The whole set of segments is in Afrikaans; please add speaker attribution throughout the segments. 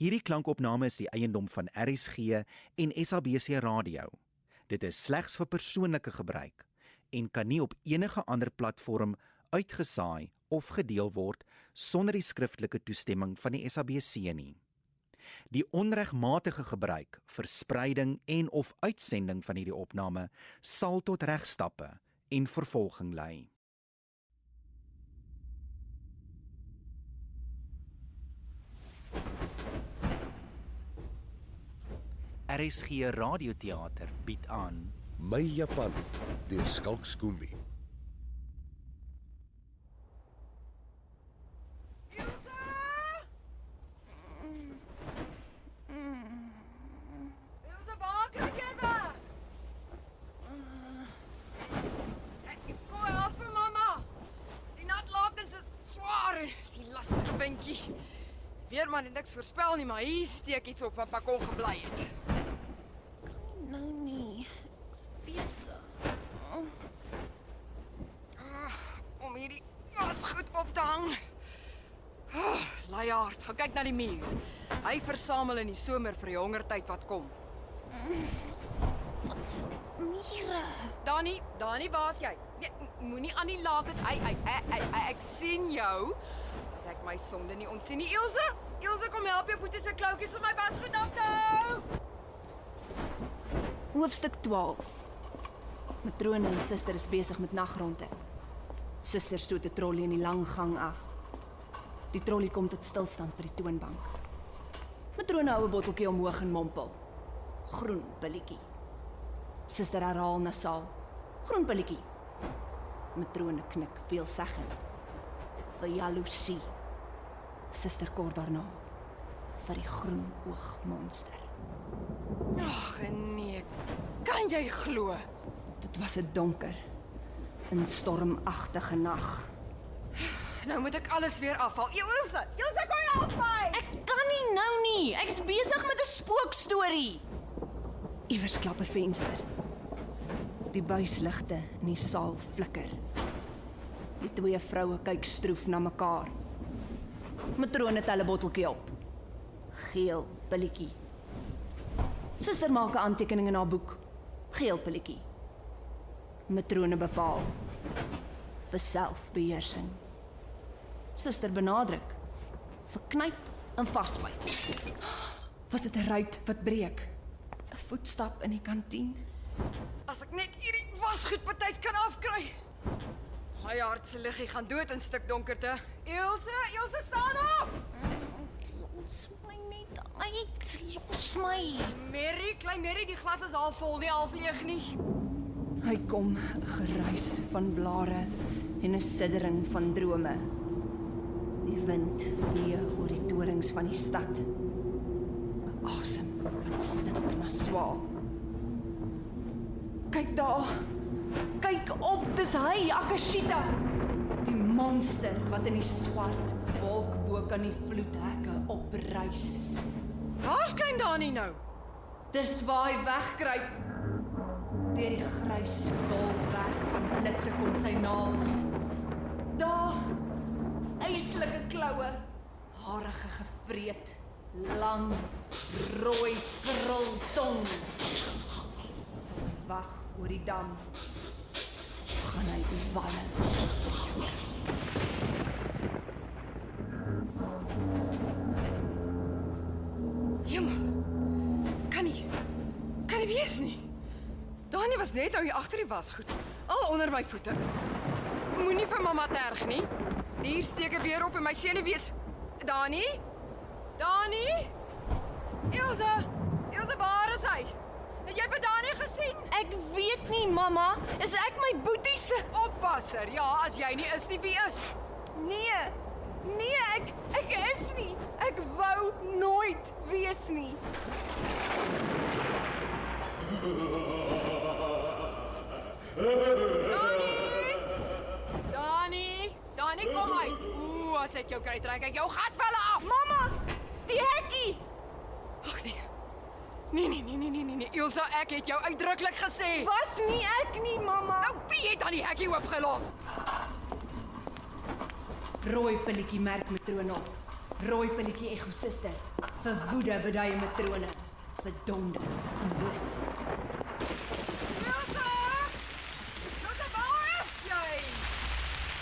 Speaker 1: Hierdie klankopname is die eiendom van RSG en SABC Radio. Dit is slegs vir persoonlike gebruik en kan nie op enige ander platform uitgesaai of gedeel word sonder die skriftelike toestemming van die SABC nie. Die onregmatige gebruik, verspreiding en of uitsending van hierdie opname sal tot regstappe en vervolging lei. RSG Radioteater bied aan
Speaker 2: My Japan deur Skalk Skoombie.
Speaker 3: Ilse, waar kry jy weg? Kom help vir mamma. Die natlakens is swaar, die lastige ventjie. Weerman het niks voorspel nie, maar hier steek iets op wat Pakon gebly het.
Speaker 4: Nou nie, ek's besig.
Speaker 3: Om hierdie wasgoed op te hang. Laaiaard, gaan kyk na die muur. Hy versamel in die somer vir die hongertyd wat kom.
Speaker 4: Wat se mure?
Speaker 3: Dani, waar's jy? Nee, moenie aan die lakens. Ek sien jou. As ek my sonde nie ontsien nie. Ilse, kom help jou boetie se kloutjies om my wasgoed af te hou.
Speaker 4: Hoofstuk 12. Matrone en suster is besig met nagronde. Suster stoot 'n trollie in die lang gang af. Die trollie kom tot stilstand by die toonbank. Matrone hou 'n botteltjie omhoog en mompel. Groen pilletjie. Suster herhaal nasaal. Groen pilletjie. Matrone knik veelzeggend. Vir jaloesie. Suster kort daarna. Vir die groen oogmonster.
Speaker 3: Ag nee, kan jy glo?
Speaker 4: Dit was 'n donker, 'n stormagtige nag.
Speaker 3: Nou moet ek alles weer afhaal. Ilse, kom help my!
Speaker 4: Ek kan nie nou nie. Ek is besig met 'n spookstorie. Iewers klap 'n venster. Die buisligte in die saal flikker. Die twee vroue kyk stroef na mekaar. Matrone tel 'n botteltjie op. Geel pilletjie. Suster maak 'n aantekening in haar boek. Geel pilletjie. Matrone bepaal. Vir selfbeheersing. Suster benadruk. Verknyp en vasbyt. Was dit 'n ruit wat breek? 'n Voetstap in die kantien.
Speaker 3: As ek net hierdie wasgoedpartytjies kan afkry. My hart se liggie gaan dood in stuk donkerte. Ilse, staan op!
Speaker 4: Los my net uit. Los my.
Speaker 3: Klein Mary, die glas is half vol, nie half leeg nie.
Speaker 4: Hy kom, 'n geruis van blare en 'n siddering van drome. Die wind vee oor die torings van die stad. 'n Asem wat stink na swaal. Kyk daar. Kyk op, dis hy, Akashita. Die monster wat in die swart wolk bo kan die vloedhekke opreis.
Speaker 3: Waar's klein Dani nou?
Speaker 4: Dis waar hy wegkruip. Deur die grys bolwerk van blitse kom sy naels. Daar, yslike kloue, harige gevreet, lang, rooi krultong. Wag oor die dam. Gaan hy die walle.
Speaker 3: Jemmel, kan nie wees nie. Dani was net nou hier agter die wasgoed, al onder my voete. Moenie vir mamma terg nie. Hier steek ek weer op en my senuwees. Dani? Ilse, waar is hy? Het jy vir Dani gesien?
Speaker 4: Ek weet nie, mamma. Is ek my boetie se
Speaker 3: Oppasser, ja, as jy nie is nie, wie is?
Speaker 4: Nee, ek is nie. Ek wou nooit wees nie.
Speaker 3: Dani, kom uit. As ek jou kry, trek ek jou gatvelle af.
Speaker 4: Mamma, die hekkie.
Speaker 3: Ag nee. Nee, Ilse, ek het jou uitdruklik gesê.
Speaker 4: Was nie ek nie, mamma.
Speaker 3: Nou, wie het dan die hekkie oopgelos?
Speaker 4: Rooi pilletjie merk matrone op. Rooi pilletjie echo suster, vir woede beduie matrone, vir donder en blits.
Speaker 3: Elsa! Elsa, waar is jy?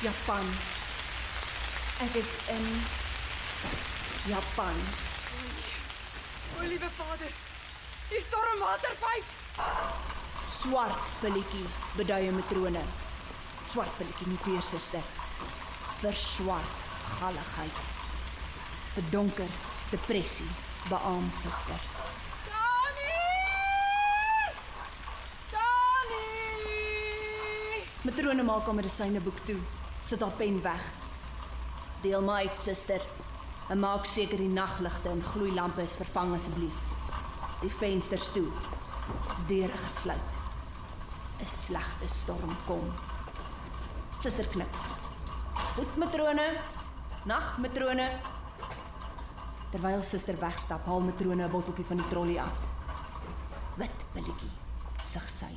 Speaker 4: Japan. Ek is in Japan.
Speaker 3: O, liewe Vader, die stormwaterpyp.
Speaker 4: Swart pilletjie beduie matrone. Swart pilletjie noteer suster. Vir swart galligheid. Vir donker depressie beaam suster.
Speaker 3: Dani!
Speaker 4: Matrone maak haar medisyneboek toe. Sit haar pen weg. Deel my uit, suster. En maak seker die nagligte en gloeilampe is vervang asseblief. Die vensters toe. Deure gesluit. 'n Slegte storm kom. Suster knik. Goed, matrone. Nag, matrone. Terwyl suster wegstap, haal matrone 'n botteltjie van die trolly af. Wit pilletjie, sug sy,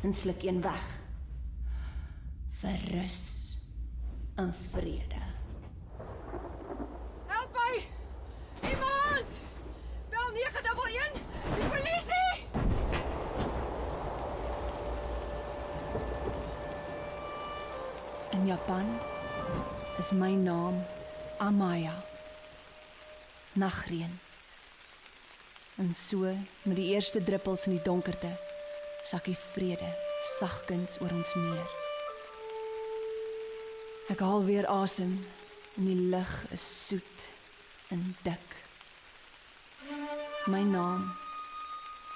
Speaker 4: en sluk een weg. Vir rus en vrede.
Speaker 3: Help my! Iemand! Bel 911! Die polisie!
Speaker 4: In Japan is my naam Amaya. Nagreën. En so, met die eerste druppels in die donkerte, sak die vrede sagkens oor ons neer. Ek haal weer asem en die lug is soet en dik. My naam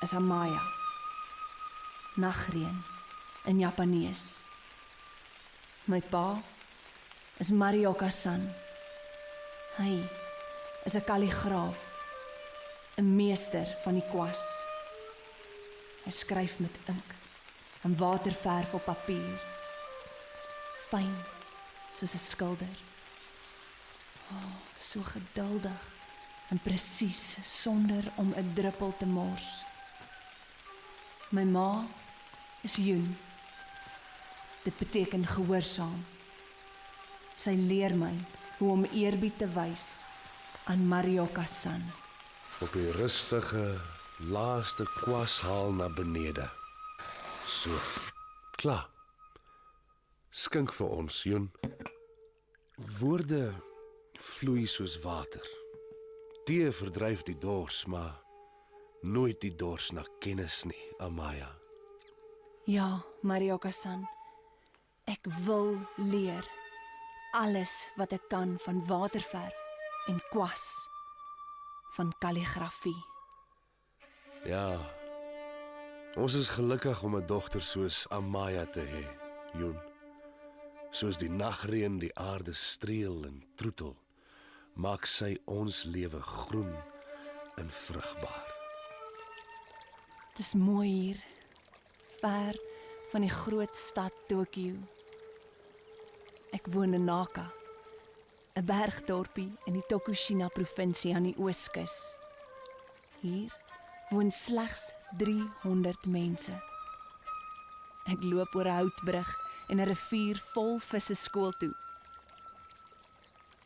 Speaker 4: is Amaya. Nagreën in Japanees. My pa is Marioka-san. Hy is 'n kalligraaf, 'n meester van die kwas. Hy skryf met ink en waterverf op papier. Fyn soos 'n skilder. So geduldig en presies sonder om 'n druppel te mors. My ma is Jun. Dit beteken gehoorsaam. Sy leer my hoe om eerbied te wys aan Marioka-san.
Speaker 2: Op die rustige, laaste kwashaal na benede. So, klaar. Skink vir ons, Jun. Woorde vloei soos water. Tee verdryf die dors, maar nooit die dors na kennis nie, Amaya.
Speaker 4: Ja, Marioka-san. Ek wil leer alles wat ek kan van waterverf en kwas, van kalligrafie.
Speaker 2: Ja, ons is gelukkig om 'n dogter soos Amaya te hê, Jun. Soos die nagreën die aarde streel en troetel, maak sy ons lewe groen en vrugbaar.
Speaker 4: Het is mooi hier, ver van die groot stad Tokio. Ek woon in Naka, 'n bergdorpie in die Tokushima provinsie aan die ooskus. Hier woon slegs 300 mense. Ek loop oor 'n houtbrug en 'n rivier vol visse skool toe.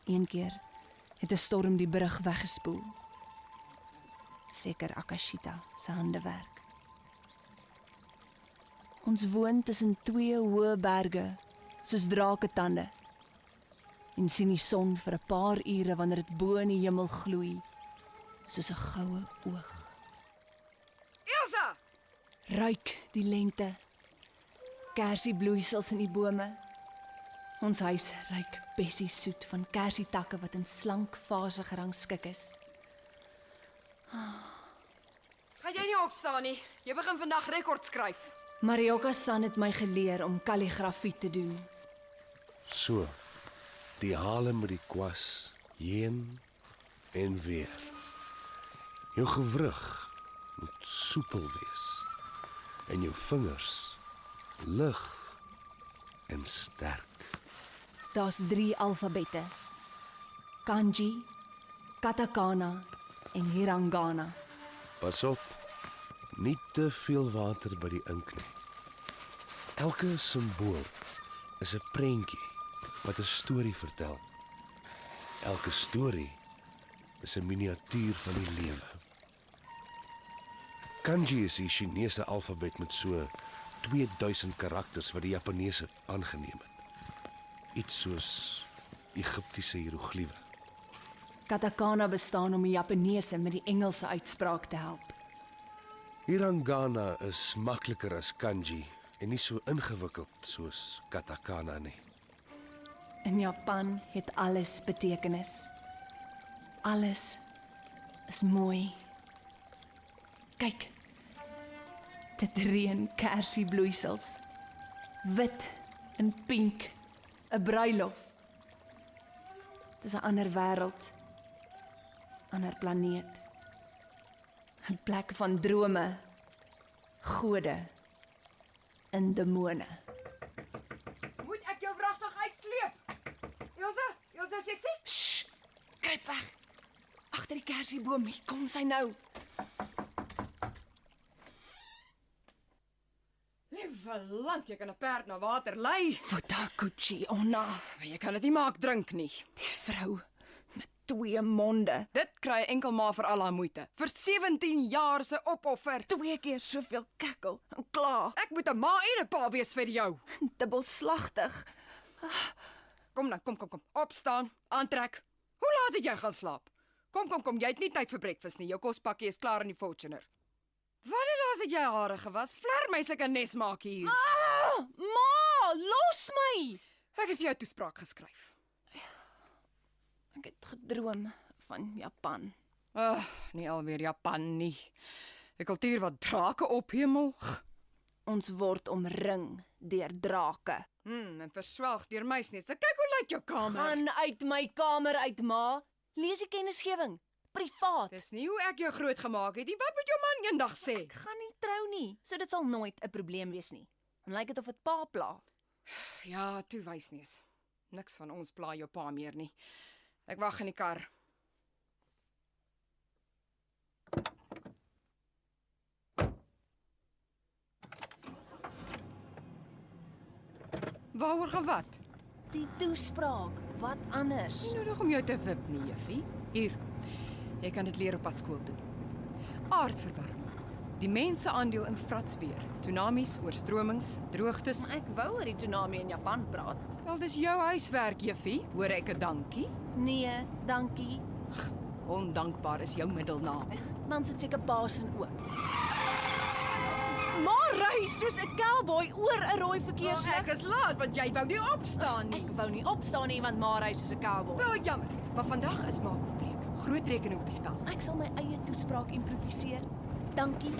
Speaker 4: Een keer het 'n storm die brug weggespoel. Seker Akashita se handewerk. Ons woon tussen twee hoë berge, soos draketande, en sien die son vir 'n paar ure wanneer dit bo in die hemel gloei, soos 'n goue oog.
Speaker 3: Elsa!
Speaker 4: Ruik die lente, kersiebloeisels in die bome. Ons huis ruik bessiesoet van kersietakke wat in slank fase gerangskik is.
Speaker 3: Gaan jy nie opstaan nie? Jy begin vandag rekord skryf.
Speaker 4: Marioka-san het my geleer om kalligrafie te doen.
Speaker 2: So, die hale met die kwas, heen en weer. Jou gewrig moet soepel wees en jou vingers lig en sterk.
Speaker 4: Daar's 3 alfabette. Kanji, katakana en hiragana.
Speaker 2: Pas op, nie te veel water by die ink nie. Elke simbool is 'n prentjie wat 'n storie vertel. Elke storie is 'n miniatuur van die lewe. Kanji is die Chinese alfabet met so 2000 karakters wat die Japaneese aangeneem het. Iets soos Egiptiese hierogliewe.
Speaker 4: Katakana bestaan om die Japaneese met die Engelse uitspraak te help.
Speaker 2: Hiragana is makliker as kanji en nie so ingewikkeld soos katakana nie.
Speaker 4: In Japan het alles betekenis. Alles is mooi. Kyk. Dit reën kersiebloeisels. Wit en pink. 'n Bruilof. Dis 'n ander wêreld. Ander planeet. 'n plek van drome, gode en demone.
Speaker 3: Moet ek jou wragtig uitsleep? Ilse, is jy siek?
Speaker 4: Shh! Kruip weg. Agter die kersieboom, hier kom sy nou.
Speaker 3: Liewe land, jy kan 'n perd na water lei.
Speaker 4: Futakuchi, Onna.
Speaker 3: Maar jy kan dit nie maak drink nie.
Speaker 4: Die vrou met 2 monde.
Speaker 3: Dit kry enkel maar vir al haar moeite. Vir 17 jaar se opoffer.
Speaker 4: 2 keer soveel kekkel en kla.
Speaker 3: Ek moet 'n ma en 'n pa wees vir jou.
Speaker 4: Dubbelslagtig.
Speaker 3: Kom nou, kom. Opstaan, aantrek. Hoe laat het jy gaan slaap? Kom, jy het nie tyd vir breakfast nie. Jou kospakkie is klaar in die Fortuner. Wanneer laas het jy hare gewas? Vler my sulke nes maak hier.
Speaker 4: Ah, ma, los my.
Speaker 3: Ek het vir jou toespraak geskryf.
Speaker 4: Ek het gedroom van Japan.
Speaker 3: Nie alweer Japan nie. 'n Kultuur wat drake ophemel.
Speaker 4: Ons word omring deur drake.
Speaker 3: En verswelg deur muisneste. Kyk hoe lyk jou kamer.
Speaker 4: Gaan uit my kamer uit, ma. Lees die kennisgewing. Privaat.
Speaker 3: Dis nie hoe ek jou groot gemaak het nie. Wat moet jou man eendag sê?
Speaker 4: Ek gaan nie trou nie, so dit sal nooit 'n probleem wees nie. Dan lyk dit of dit pa pla.
Speaker 3: Ja, toe wysnees. Niks van ons pla jou pa meer nie. Ek wag in die kar. Waaroor gaan wat?
Speaker 4: Die toespraak, wat anders?
Speaker 3: Nie nodig om jou te wip nie, juffie. Hier. Jy kan dit leer op pad skool toe. Aardverwarming. Die mense aandeel in vratsweer, tsunamies, oorstromings, droogtes.
Speaker 4: Maar ek wou oor die tsunami in Japan praat.
Speaker 3: Wel, dis jou huiswerk, juffie. Hoor ek 'n dankie?
Speaker 4: Nee, dankie.
Speaker 3: Ondankbaar is jou middelnaam.
Speaker 4: Dan sit seker baas in ook. Maar ry soos 'n cowboy oor 'n rooi verkeerslig.
Speaker 3: Ek is laat want jy wou nie opstaan nie.
Speaker 4: Ek wou nie opstaan nie want maar ry soos 'n cowboy.
Speaker 3: Wel jammer, maar vandag is maak of breek. Groot rekening op die spel.
Speaker 4: Ek sal my eie toespraak improviseer. Dankie.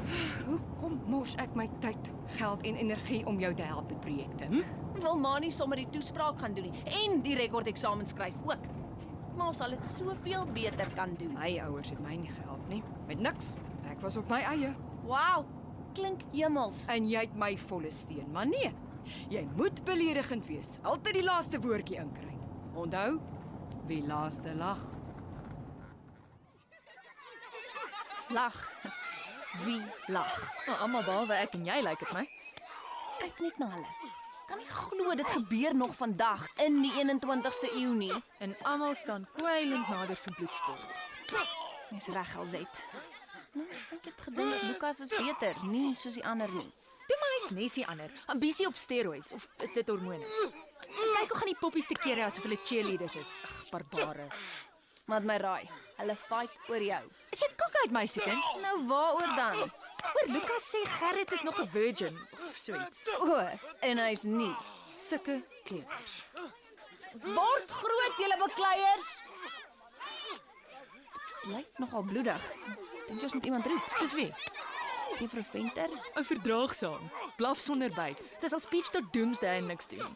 Speaker 3: Hoekom mors ek my tyd, geld en energie om jou te help met projekte?
Speaker 4: Wil ma nie sommer die toespraak gaan doen nie en die rekordeksamen skryf ook. Ma sal dit soveel beter kan doen.
Speaker 3: My ouers het my nie gehelp nie. Met niks. Ek was op my eie.
Speaker 4: Wow, klink hemels.
Speaker 3: En jy het my volle steun, maar nee. Jy moet beledigend wees. Altyd die laaste woordjie inkry. Onthou, wie laaste lag.
Speaker 4: Lag. Wie lag?
Speaker 5: Almal behalwe ek en jy lyk dit my.
Speaker 4: Kyk net na hulle. Kan nie glo dit gebeur nog vandag in die 21ste eeu nie.
Speaker 5: En almal staan kwylend nader vir bloedsport.
Speaker 4: Dis reg Alzet. Ek het gedink Lukas is beter, nie soos die ander nie.
Speaker 5: Toe maar is Nessie ander. Ambisie op steroids of is dit hormone? Kyk hoe gaan die poppies te kere asof hulle cheerleaders is. Ag, barbare.
Speaker 4: Laat my raai. Hulle fight oor jou.
Speaker 5: Is jy kak uit meisiekind?
Speaker 4: Nou waaroor dan?
Speaker 5: Oor Lukas sê Gerrit is nog 'n virgin of so iets.
Speaker 4: O, en hy's nie.
Speaker 5: Sulke kleuters.
Speaker 4: Word groot julle bekleiers. Lyk nogal bloedig. Dink jy ons moet iemand roep?
Speaker 5: Dis wie?
Speaker 4: Juffrou Venter?
Speaker 5: Ou verdraagsaam. Blaf sonder byt. Sy sal speech tot doomsday en niks doen.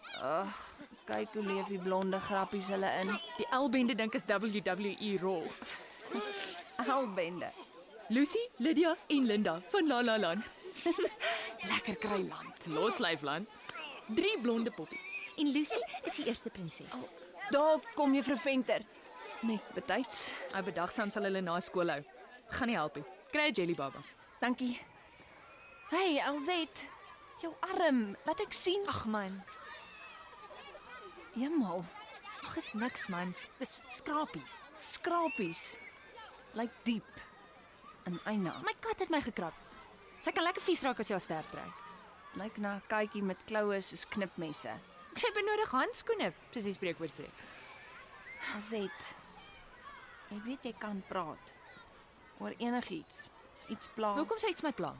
Speaker 4: Kyk hoe leef die blonde grappies hulle in.
Speaker 5: Die L-bende dink is WWE Raw.
Speaker 4: Albende.
Speaker 5: Lucy, Lydia en Linda van La La Land.
Speaker 3: Lekker kry land.
Speaker 5: Loslyfland. 3 blonde poppies. En Lucy is die eerste prinses.
Speaker 4: Daar kom juffrou Venter. Nee, betyds.
Speaker 5: Ou bedagsaam sal hulle na skool hou. Gaan nie help nie. Kry 'n jelly baba.
Speaker 4: Dankie. Hey, Alzet. Jou arm, laat ek sien.
Speaker 5: Ag man,
Speaker 4: Jemal,
Speaker 5: ag is niks man. Dis skrapies.
Speaker 4: skrapies. Lyk diep. In Eina.
Speaker 5: My kat het my gekrap. Sy kan lekker vies raak as jy haar sterk trek.
Speaker 4: Lyk na 'n katjie met kloue soos knipmesse.
Speaker 5: Jy benodig handskoene, soos die spreekwoord sê.
Speaker 4: Alzet. Jy weet jy kan praat. Oor enigiets. As iets pla.
Speaker 5: Hoekom sê iets my pla?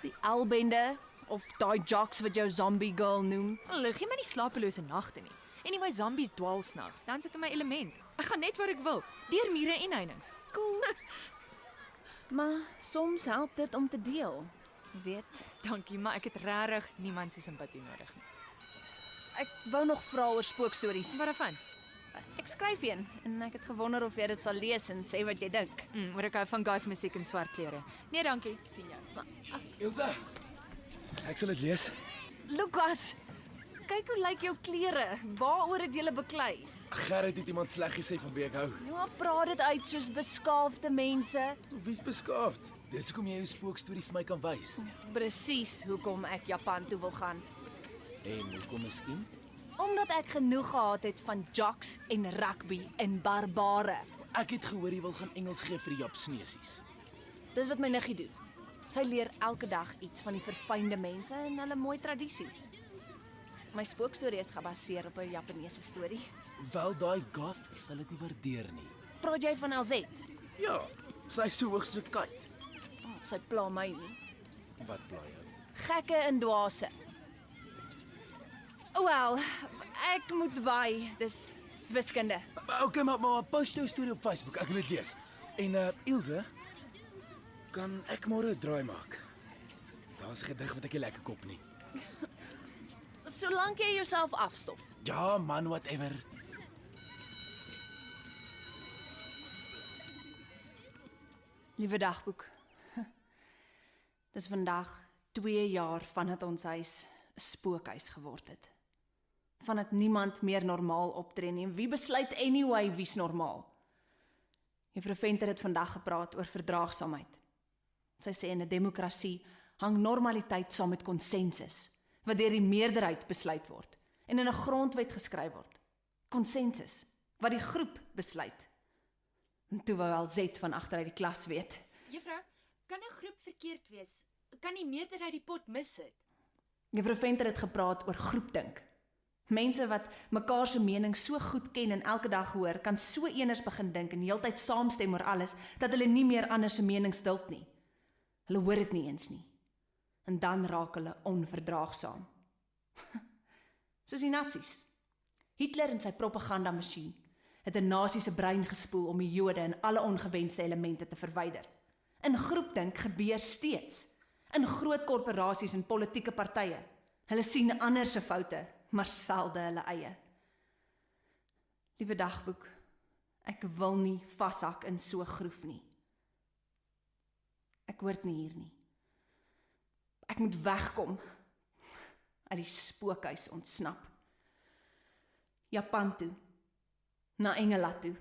Speaker 4: Die albende of daai jocks wat jou zombie girl noem.
Speaker 5: Hallo, gee my nie slapelose nagte nie. Anyway, zombies dwaal snags, dan sit ek in my element. Ek gaan net waar ek wil, deur mure en heininge.
Speaker 4: Cool. Maar soms help dit om te deel. Jy weet,
Speaker 5: Dankie, maar ek het regtig niemand se simpatie nodig nie.
Speaker 4: ek wou nog vra oor spookstories.
Speaker 5: Wat daarvan?
Speaker 4: Ek skryf een en ek het gewonder of jy dit sal lees en sê wat jy dink.
Speaker 5: Oor ek hou van guy vir musiek en swart klere. Nee, dankie. Sien jou.
Speaker 6: Ilse, ek sal dit lees.
Speaker 4: Lukas, kyk hoe lyk jou klere. Waaroor het julle beklei?
Speaker 6: Gerrit het iemand sleg gesê van wie ek hou.
Speaker 4: Ja, praat dit uit soos beskaafde mense.
Speaker 6: Wie's beskaafd? Dis hoekom jy jou spookstorie vir my kan wys.
Speaker 4: Presies hoekom ek Japan toe wil gaan.
Speaker 6: En hoekom miskien?
Speaker 4: Omdat ek genoeg gehad het van jocks en rugby en barbare.
Speaker 6: Ek het gehoor jy wil gaan Engels gee vir die Japsnesies.
Speaker 4: Dis wat my niggie doen. Sy leer elke dag iets van die verfynde mense en hulle mooi tradisies. My spookstorie is gebaseer op 'n Japaneese storie.
Speaker 6: Wel daai goth sal dit nie waardeer nie.
Speaker 4: Praat jy van LZ?
Speaker 6: Ja, sy is so hoog soos 'n kite.
Speaker 4: Oh, sy pla my nie.
Speaker 6: Wat pla jou?
Speaker 4: Gekke en dwaase. Wel, ek moet waai. Dis wiskunde.
Speaker 6: Okay, maar post jou storie op Facebook. Ek wil dit lees. En Ilse, kan ek môre 'n draai maak? Daar's 'n gedig wat ek nie lekker kop nie.
Speaker 4: Solank jy jouself afstof.
Speaker 6: Ja, man, whatever.
Speaker 4: Liewe dagboek. Dis vandag 2 jaar vandat ons huis 'n spookhuis geword het. Vandat niemand meer normaal optree nie. En wie besluit anyway wie's normaal? Juffrou Venter het vandag gepraat oor verdraagsaamheid. Sy sê in 'n demokrasie hang normaliteit saam met konsensus, wat deur die meerderheid besluit word en in 'n grondwet geskryf word. Konsensus, wat die groep besluit. En toe wou LZ van agteruit die klas weet.
Speaker 5: Juffrou, kan 'n groep verkeerd wees? Kan die meerderheid die pot missit?
Speaker 4: Juffrou Venter het gepraat oor groepdink. Mense wat mekaar se mening so goed ken en elke dag hoor, kan so eeners begin dink en heeltyd saamstem oor alles, dat hulle nie meer ander se mening stilt nie. Hulle hoor dit nie eens nie. En dan raak hulle onverdraagsaam. Soos die Nazis. Hitler en sy propagandamasjien het 'n nasie se brein gespoel om die Jode en alle ongewenste elemente te verwyder. In groepdink gebeur steeds. In groot korporasies en politieke partye. Hulle sien ander se foute, maar selde hulle eie. Liewe dagboek, ek wil nie vashak in so 'n groef nie. Ek hoort nie hier nie. Ek moet wegkom, uit die spookhuis ontsnap. Japan toe, na Engela toe.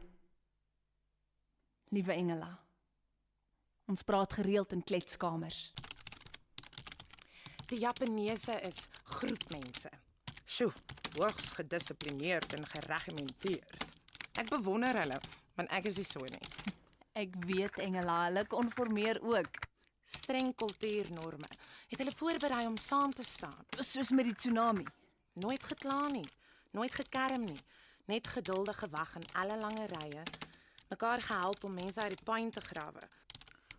Speaker 4: Liewe Engela, ons praat gereeld in kletskamers.
Speaker 7: Die Japaneese is groepmense. Sjoe, hoogs gedissiplineerd en geregimenteerd. Ek bewonder hulle, want ek is nie so nie.
Speaker 4: Ek weet Engela, hulle konformeer ook,
Speaker 7: Streng kultuurnorme het hulle voorberei om saam te staan.
Speaker 4: soos met die tsunami.
Speaker 7: Nooit gekla nie, nooit gekerm nie, net geduldig gewag in alle lange rye, mekaar gehelp om mense uit die puin te grawe.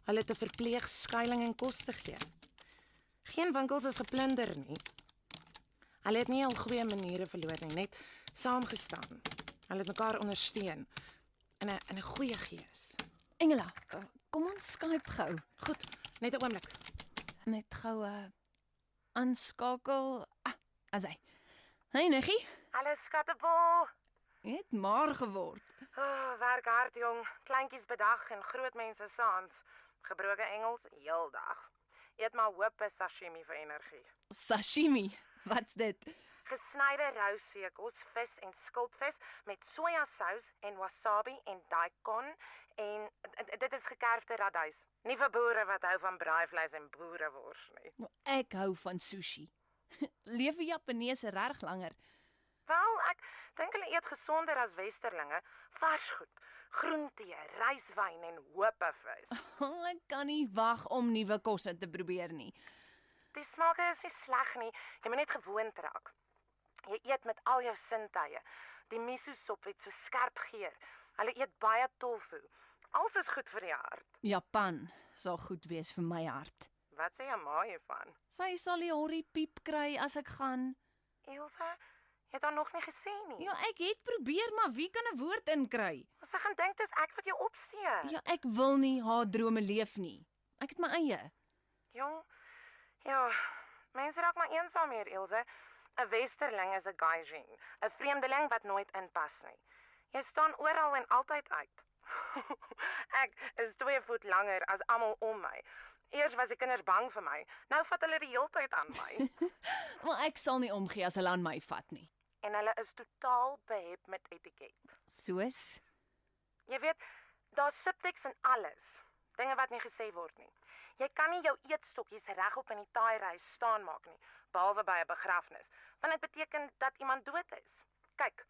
Speaker 7: Hulle te verpleeg, skuiling en kos te gee. Geen winkels is geplunder nie. Hulle het nie al goeie maniere verloor nie, net saamgestaan. Hulle het mekaar ondersteun in 'n goeie gees.
Speaker 4: Engela, kom ons Skype gou.
Speaker 7: Goed, net 'n oomblik.
Speaker 4: Net gou aanskakel. As hy. Hey Niggie,
Speaker 7: Hallo skattebol.
Speaker 4: jy het maar geword.
Speaker 7: Werk hard jong, kleintjies bedag en groot mense saans. Gebroke Engels heeldag. Eet maar hoop is sashimi vir energie.
Speaker 4: Sashimi, wat's dit?
Speaker 7: Gesnyde rou seekos, vis en skulpvis met sojasous en wasabi en daikon en dit is gekerfde radduis. Nie vir boere wat hou van braaivleis en boerewors nie.
Speaker 4: Ek hou van sushi. Leef die Japaneese reg langer.
Speaker 7: Wel, ek dink hulle eet gesonder as westerlinge. Vars goed, Groentee, ryswyn en hopevis.
Speaker 4: Ek kan nie wag om nuwe kosse te probeer nie.
Speaker 7: Die smake is nie sleg nie, jy moet net gewoond raak. Jy eet met al jou sintuie. Die miso-sop het so skerp geur. Hulle eet baie tofu. Alles is goed vir die hart.
Speaker 4: Japan sal goed wees vir my hart.
Speaker 7: Wat sê jou ma hiervan?
Speaker 4: Sy sal die horrie piep kry as ek gaan.
Speaker 7: Ilse, jy het haar nog nie gesien nie.
Speaker 4: Ja, ek het probeer, maar wie kan 'n woord inkry?
Speaker 7: Sy gaan dink dis ek wat jou opsteek.
Speaker 4: Ja, ek wil nie haar drome leef nie. Ek het my eie.
Speaker 7: Jong, ja, mense raak maar eensaam hier, Ilse. 'n Westerling is 'n gaijin, 'n vreemdeling wat nooit inpas nie. Jy staan oral en altyd uit. Ek is 2 voet langer as almal om my. Eers was die kinders bang vir my, nou vat hulle die heeltyd aan my.
Speaker 4: Maar ek sal nie omgee as hulle aan my vat nie.
Speaker 7: En hulle is totaal behep met etiket.
Speaker 4: Soos?
Speaker 7: Jy weet, daar's subteks in alles. Dinge wat nie gesê word nie. Jy kan nie jou eetstokkies regop in die taaireis staan maak nie, behalwe by 'n begrafnis, want dit beteken dat iemand dood is. Kyk,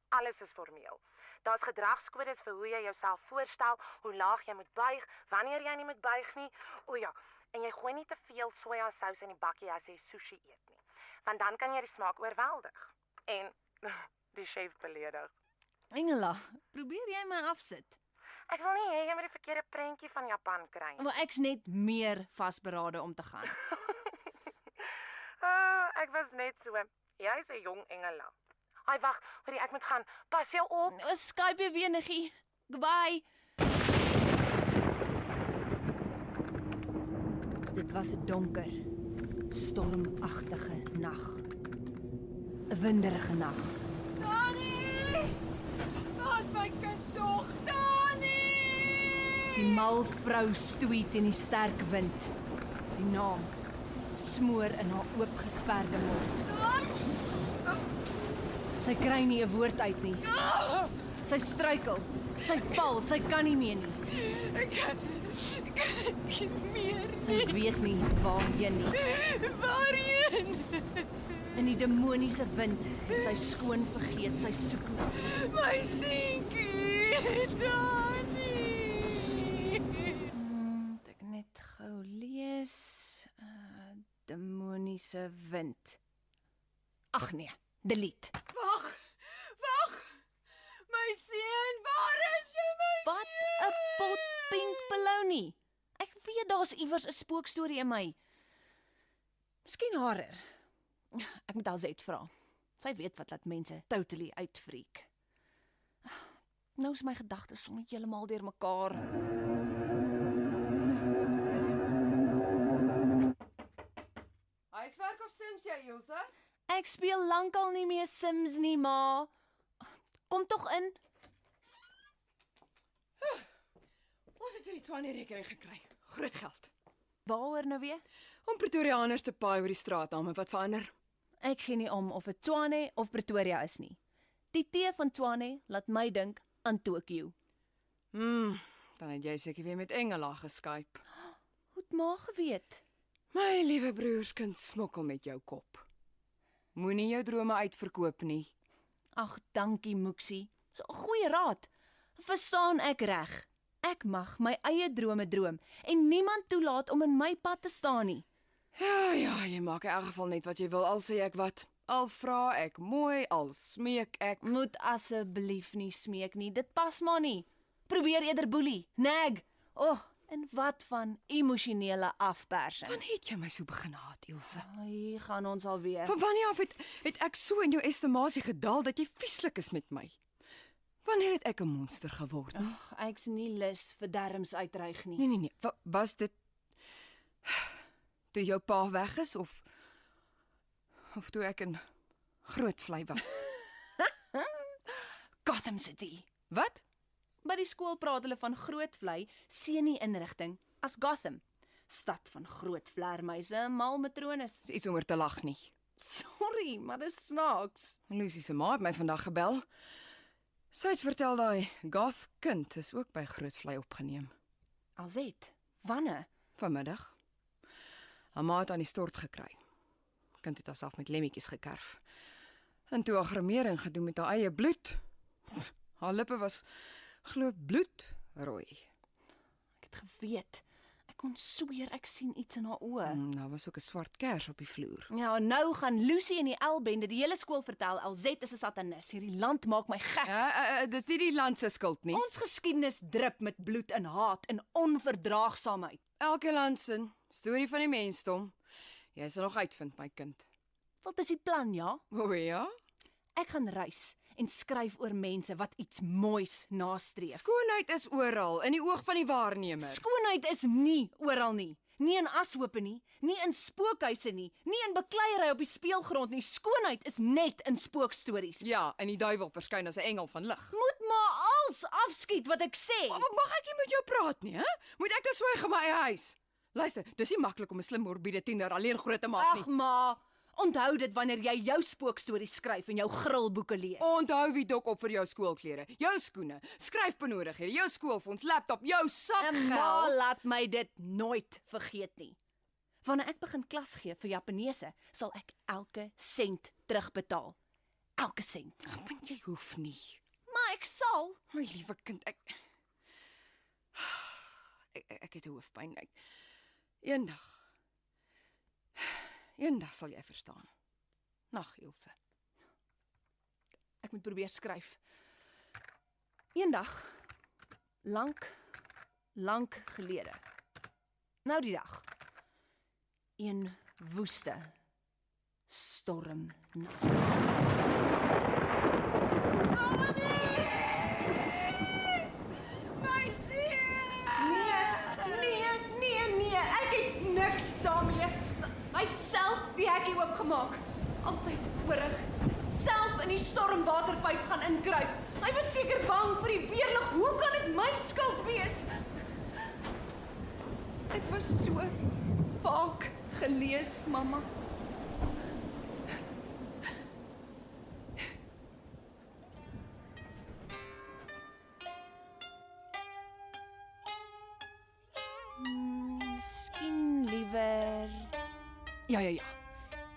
Speaker 7: alles is formeel. Daar's gedragskodes vir hoe jy jouself voorstel, hoe laag jy moet buig, wanneer jy nie moet buig nie. O ja, en jy gooi nie te veel sojasous in die bakkie as jy sushi eet nie, want dan kan jy die smaak oorweldig. En die chef beledig.
Speaker 4: Engela, probeer jy my afsit?
Speaker 7: Ek wil nie hê jy moet die verkeerde prentjie van Japan kry nie.
Speaker 4: Maar ek's net meer vasberade om te gaan.
Speaker 7: Ek was net so. Jy's 'n jong engela. Ai wag, hoorie, ek moet gaan. Pas jou op.
Speaker 4: Skype jy weer, Niggie. Goodbye. Dit was 'n donker, stormagtige nag. 'n Winderige nag.
Speaker 3: Dani! Waar's my kind tog, Dani?
Speaker 4: Die mal vrou stoei teen die sterk wind. Die naam smoor in haar oopgesperde mond. Sy kry nie 'n woord uit nie. Sy struikel. Sy val, sy kan nie meer nie.
Speaker 3: Ek kan nie meer.
Speaker 4: Sy weet nie waarheen nie.
Speaker 3: Waarheen?
Speaker 4: In die demoniese wind het sy skoon vergeet sy soek.
Speaker 3: My seentjie, Dani.
Speaker 4: Moet ek net gou lees. Demoniese wind. Ag nee, delete.
Speaker 3: Wag. My seun, waar is jy, my
Speaker 4: Wat 'n pot pink bologna. Ek weet daar's iewers 'n spookstorie in my. Miskien harer. Ek moet Alzet vra. Sy weet wat laat mense totally uitfreak. Nou is my gedagtes sommer heeltemal deurmekaar.
Speaker 3: Huiswerk of Sims jy, Ilse?
Speaker 4: Ek speel lankal nie meer Sims nie, ma. Kom tog in.
Speaker 3: Ons het hierdie Tshwane rekening gekry. Groot geld.
Speaker 4: Waaroor nou weer?
Speaker 3: Om Pretoriaaners te paai oor die straatname wat verander.
Speaker 4: Ek gee nie om of dit Tshwane of Pretoria is nie. Die T van Tshwane laat my dink aan Tokio.
Speaker 3: Dan het jy seker weer met Engela geskype.
Speaker 4: Hoe het ma geweet?
Speaker 3: My liewe broerskind smokkel met jou kop. Moenie jou drome uitverkoop nie.
Speaker 4: Ag, dankie Moeksie. So 'n goeie raad. Verstaan ek reg? Ek mag my eie drome droom en niemand toelaat om in my pad te staan nie.
Speaker 3: Ja, jy maak in elk geval net wat jy wil, al sê ek wat. Al vra ek mooi, al smeek ek.
Speaker 4: Moet asseblief nie smeek nie. Dit pas maar nie. Probeer eerder boelie, nag. En wat van emosionele afpersing?
Speaker 3: Wanneer het jy my so begin haat, Ilse?
Speaker 4: Hier gaan ons alweer.
Speaker 3: Van wanneer af het ek so in jou estimasie gedaal dat jy vieslik is met my? Wanneer het ek 'n monster geword?
Speaker 4: Ag, ek's nie lus vir derms uitreig nie.
Speaker 3: Nee. Was dit toe jou pa weg is of toe ek 'n groot vlei was?
Speaker 4: Gotham City.
Speaker 3: Wat?
Speaker 4: By die skool praat hulle van Grootvlei seunie inrigting as Gotham, stad van groot vlermuise en mal matrones.
Speaker 3: Dis iets om oor te lag nie.
Speaker 4: Sorry, maar dis snaaks.
Speaker 3: Lucy se ma het my vandag gebel. Sy het vertel daai goth kind is ook by Grootvlei opgeneem.
Speaker 4: Alzet, wanneer?
Speaker 3: Vanmiddag. Haar ma het aan die stort gekry. Kind het haarself met lemmetjies gekerf. En toe haar gremering gedoen met haar eie bloed. Haar lippe was Glo bloed rooi.
Speaker 4: Ek het geweet. Ek kon sweer ek sien iets in haar oë.
Speaker 3: Daar was ook 'n swart kers op die vloer.
Speaker 4: Ja, nou gaan Lucy en die L-bende die hele skool vertel LZ is 'n satanis. Hierdie land maak my gek.
Speaker 3: Ja, dis nie die land se skuld nie.
Speaker 4: Ons geskiedenis drup met bloed en haat en onverdraagsaamheid.
Speaker 3: Elke land se storie van die mensdom. Jy sal nog uitvind, my kind.
Speaker 4: Wat is die plan, ja?
Speaker 3: O ja?
Speaker 4: Ek gaan reis en skryf oor mense wat iets moois nastreef.
Speaker 3: Skoonheid is oral in die oog van die waarnemer.
Speaker 4: Skoonheid is nie oral nie. Nie in ashope nie, nie in spookhuise nie, nie in bekleierery op die speelgrond nie. Skoonheid is net in spookstories.
Speaker 3: Ja, en die duiwel verskyn as 'n engel van lig.
Speaker 4: Moet maar als afskiet wat ek sê.
Speaker 3: Maar mag ek nie met jou praat nie, hè? Moet ek dan swyg in my eie huis? Luister, dis nie maklik om 'n slim morbiede tiener alleen groot te maak nie.
Speaker 4: Ag ma, onthou dit wanneer jy jou spookstories skryf en jou grillboeke lees.
Speaker 3: Onthou wie dok op vir jou skoolklere, jou skoene, skryfbenodighede, jou skoolfonds, laptop, jou
Speaker 4: En ma
Speaker 3: sakgeld.
Speaker 4: laat my dit nooit vergeet nie. Wanneer ek begin klas gee vir Japaneese, sal ek elke sent terugbetaal. Elke sent.
Speaker 3: Ag, want jy hoef nie.
Speaker 4: Maar ek sal.
Speaker 3: My liewe kind, ek het hoofpyn. Eendag sal jy verstaan. Nag, Ilse.
Speaker 4: Ek moet probeer skryf. Eendag, lank gelede. Nou die dag. Een woeste stormnag. Nee, ek het niks daarmee. Hy het self die hekkie oopgemaak. Altyd oorig. Self in die stormwaterpyp gaan inkruip. Hy was seker bang vir die weerlig. Hoe kan dit my skuld wees? Ek was so vaak gelees, mamma. Miskien liewer. Ja.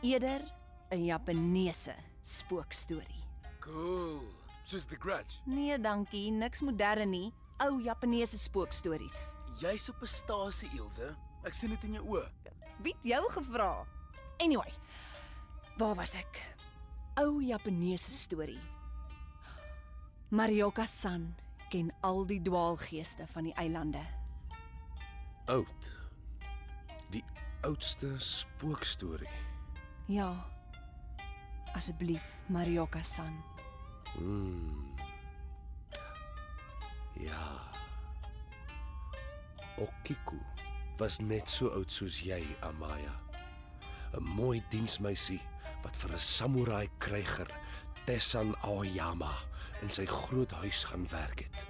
Speaker 4: Eerder 'n Japaneese spookstorie.
Speaker 6: Cool. Soos The Grudge.
Speaker 4: Nee, dankie, niks moderne nie. Ou Japaneese spookstories.
Speaker 6: Jy's op 'n stasie, Ilse. Ek sien dit in jou oë.
Speaker 4: Wie het jou gevra? Anyway, waar was ek? Ou Japaneese storie. Marioka-san ken al die dwaalgeeste van die eilande.
Speaker 2: Oud. Die oudste spookstorie.
Speaker 4: Ja. Asseblief, Marioka-san.
Speaker 2: Ja. Okiku was net so oud soos jy, Amaya. 'n Mooi diensmeisie wat vir 'n samurai kryger, Tessan Aoyama, in sy groot huis gaan werk het.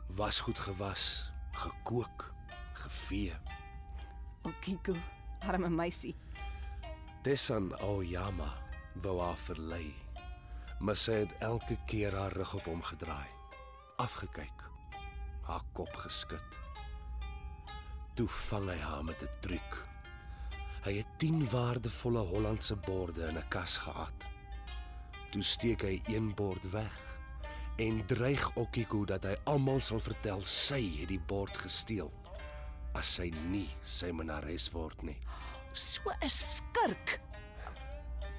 Speaker 2: Wasgoed gewas, gekook, gevee.
Speaker 4: Okiku, arme meisie.
Speaker 2: Tessan Aoyama wou haar verlei, maar sy het elke keer haar rug op hom gedraai, afgekyk, haar kop geskud. Toe vang hy haar met 'n truc. Hy het 10 waardevolle Hollandse borde in 'n kas gehad. Toe steek hy een bord weg en dreig Okiku dat hy almal sal vertel sy het die bord gesteel as sy nie sy minnares word nie.
Speaker 4: So 'n skurk.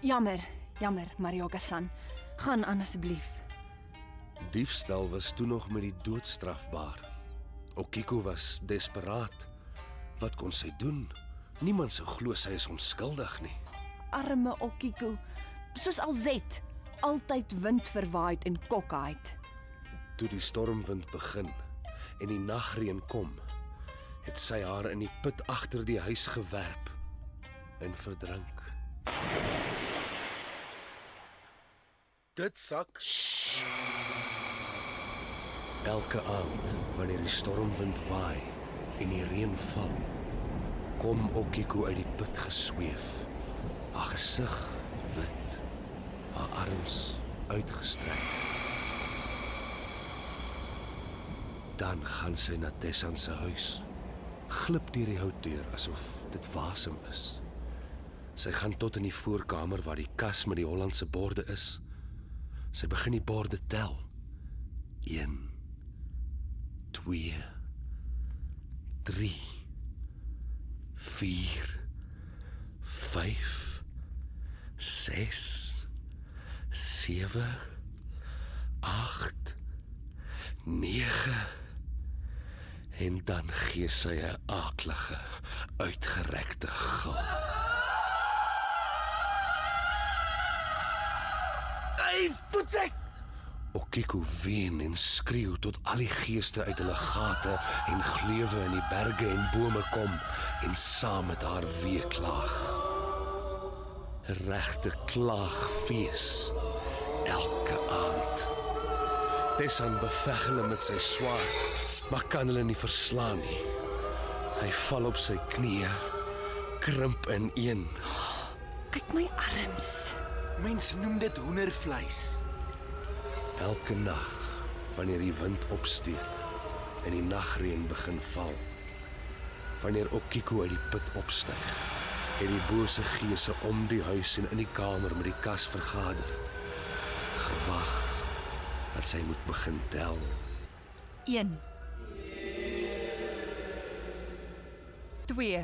Speaker 4: Jammer, Marioka-san. Gaan aan asseblief.
Speaker 2: Diefstal was toe nog met die dood strafbaar. Okiku was desperaat. Wat kon sy doen? Niemand sou glo sy is onskuldig nie.
Speaker 4: Arme Okiku, soos alzet, altyd wind verwaaid en kokkheid.
Speaker 2: Toe die stormwind begin en die nagreën kom, het sy haar in die put agter die huis gewerp en verdrink.
Speaker 6: Dit sak.
Speaker 2: Elke aand wanneer die stormwind waai en die reën val, kom Okiku uit die put gesweef, haar gesig wit, haar arms uitgestrek. Dan gaan sy na Tessan se huis, glip deur die houtdeur asof dit wasem is. Sy gaan tot in die voorkamer waar die kas met die Hollandse borde is. Sy begin die borde tel. 1, 2, 3, 4, 5, 6, 7, 8, 9 en dan gee sy 'n aaklige, uitgerekte gil.
Speaker 6: Hey, voetsek!
Speaker 2: Okiko ween en skreeu tot al die geeste uit hulle gate en gleuwe in die berge en bome kom en saam met haar weeklaag. 'n Regte klaagfees elke aand. Tessan beveg hulle met sy swaard, maar kan hulle nie verslaan nie. Hy val op sy knieë, krimp ineen.
Speaker 4: Kyk my arms.
Speaker 6: Mens noem dit hoendervleis.
Speaker 2: Elke nag, wanneer die wind opsteek en die nagreën begin val, wanneer Okiko uit die put opstyg, het die bose geese om die huis en in die kamer met die kas vergader, gewag dat sy moet begin tel.
Speaker 5: 1 2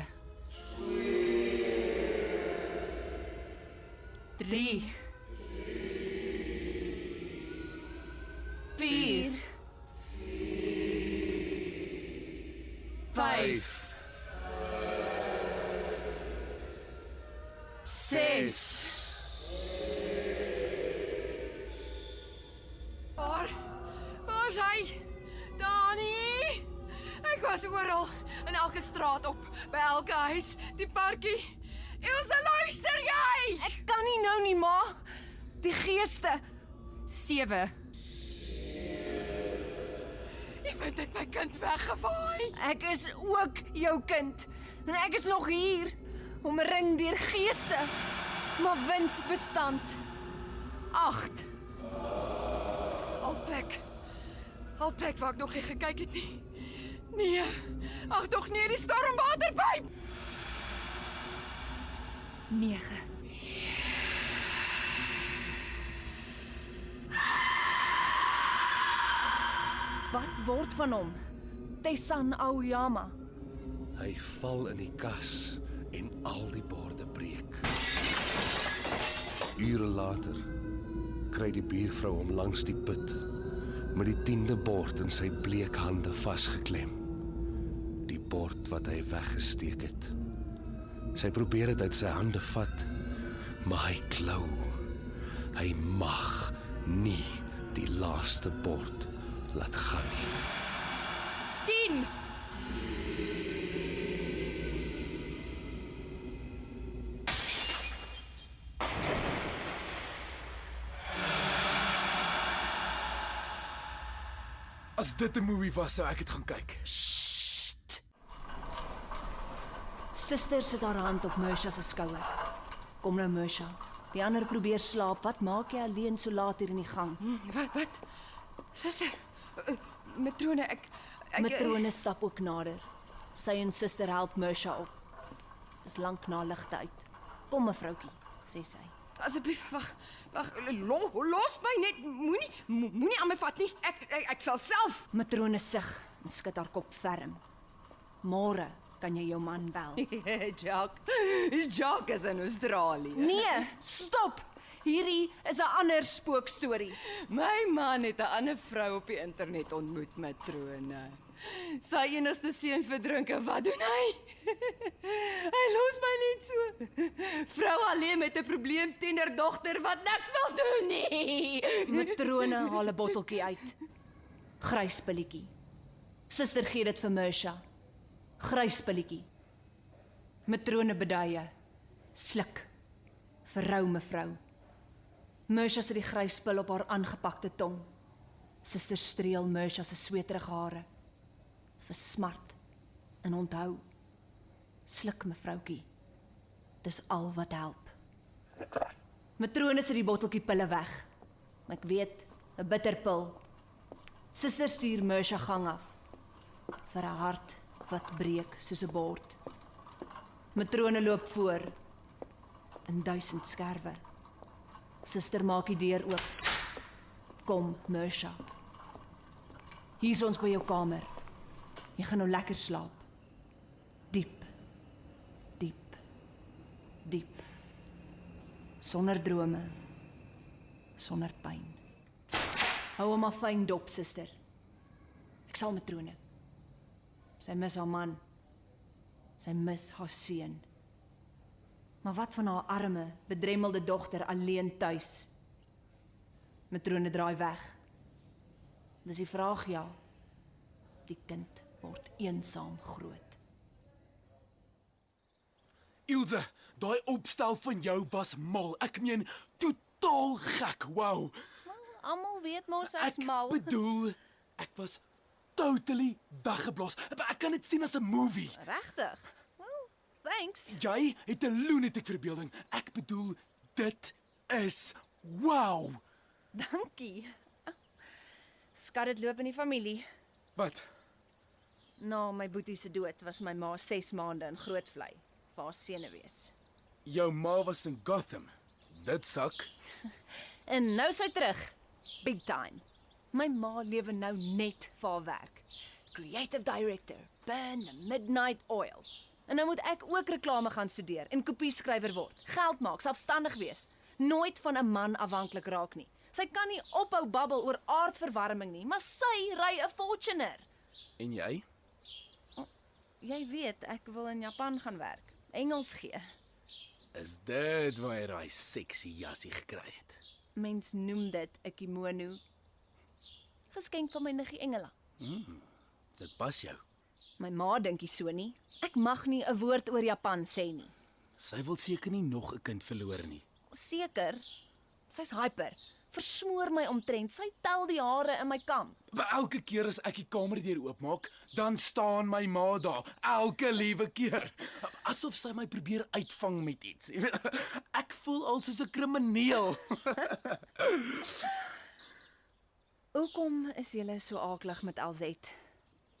Speaker 5: 3 4 5 6
Speaker 3: Waar's hy? Dani! Ek was oral, in elke straat op, by elke huis, die parkie. Elsa, luister jy?
Speaker 4: Ek kan nie nou nie, ma. Die geeste.
Speaker 5: 7
Speaker 3: Jy vind dit my kind weggevaai.
Speaker 4: Ek is ook jou kind. En ek is nog hier, omring deur geeste. Maar wind bestand. 8
Speaker 3: Al plek waar ek nog nie gekyk het nie. Nee, ag tog nee, die stormwaterpyp.
Speaker 5: 9
Speaker 4: Wat word van hom? Tessan Aoyama.
Speaker 2: Hy val in die kas en al die borde breek. Ure later kry die buurvrou hom langs die put met die 10de bord in sy bleek hande vasgeklem. Die bord wat hy weggesteek het. Sy probeer dit uit sy hande vat, maar hy klou. Hy mag nie die laaste bord laat gaan nie.
Speaker 5: 10
Speaker 6: As dit 'n movie was, sou ek dit gaan kyk.
Speaker 4: Suster sit haar hand op Mersha se skouer. Kom nou, Mersha. Die ander probeer slaap. Wat maak jy alleen so laat hier in die gang?
Speaker 3: Wat? Suster, matrone, ek
Speaker 4: Matrone stap ook nader. Sy en suster help Mersha op. Dis lank na ligte uit. Kom mevroukie, sê sy.
Speaker 3: Asseblief, wag, los my net. Moenie aan my vat nie. Ek sal self.
Speaker 4: Matrone sug en skud haar kop ferm. Môre kan jy jou man bel.
Speaker 3: Jacques is in Australië.
Speaker 4: Nee, stop. Hierdie is 'n ander spookstorie.
Speaker 3: My man het 'n ander vrou op die internet ontmoet, matrone. Sy enigste seun verdrink en wat doen hy? Hy los my net so. Vrou alleen met 'n probleem tienerdogter wat niks wil doen nie.
Speaker 4: Matrone haal 'n botteltjie uit. Grys pilletjie. Suster gee dit vir Mersha. Grys pilletjie. Matrone beduie. Sluk. Verrou mevrou. Mersha sit die grys pil op haar aangepakte tong. Suster streel Mersha se sweterige hare. Versmart en onthou. Sluk mevroukie. Dis al wat help. Matrone sit die botteltjie pille weg. Ek weet, 'n bitterpil. Suster stuur Mersha gang af. Vir 'n hart wat breek soos 'n bord. Matrone loop voor. In 1000 skerwe. Suster maak die deur oop. Kom, Mersha. Hier is ons by jou kamer. Jy gaan nou lekker slaap. Diep. Diep. Diep. Sonder drome. Sonder pyn. Hou hom maar fyn dop, suster. Ek sal matrone. Sy mis haar man. Sy mis haar seun. Maar wat van haar arme, bedremmelde dogter alleen tuis? Matrone draai weg. Dis die vraag, ja. Die kind word eensaam groot.
Speaker 6: Ilse, daai opstel van jou was mal. Ek meen, totaal gek. Wow.
Speaker 4: Almal weet mos
Speaker 6: Ek bedoel, ek was totally weggeblaas. Ek kan dit sien as 'n movie.
Speaker 4: Regtig? Well, thanks.
Speaker 6: Jy het 'n lunatic verbeelding. Ek bedoel, dit is wow.
Speaker 4: Dankie. Skat dit loop in die familie.
Speaker 6: Wat?
Speaker 4: Na my boetie se dood was my ma 6 maande in Grootvlei, vir haar senuwees.
Speaker 6: Jou ma was in Gotham. Dit sak.
Speaker 4: En nou sy terug. Big time. My ma lewe nou net vir haar werk. Creative director, burn the midnight oil. En nou moet ek ook reklame gaan studeer en kopieskrywer word. Geld maak, selfstandig wees. Nooit van 'n man afhanklik raak nie. Sy kan nie ophou babbel oor aardverwarming nie, maar sy ry 'n Fortuner.
Speaker 6: En jy?
Speaker 4: Jy weet, ek wil in Japan gaan werk. Engels gee.
Speaker 6: Is dit waar jy daai sexy jassie gekry het?
Speaker 4: Mens noem dit 'n kimono. Geskenk van my niggie Engela.
Speaker 6: Dit pas jou.
Speaker 4: My ma dink nie so nie. Ek mag nie 'n woord oor Japan sê nie.
Speaker 6: Sy wil seker nie nog 'n kind verloor nie.
Speaker 4: Seker. Sy's hyper. Versmoor my omtrent. Sy tel die hare in my kam.
Speaker 6: Maar elke keer as ek die kamerdeur oopmaak, dan staan my ma daar. Elke liewe keer. Asof sy my probeer uitvang met iets. Jy weet, ek voel al soos 'n krimineel.
Speaker 4: Hoekom is julle so aaklig met Alzet?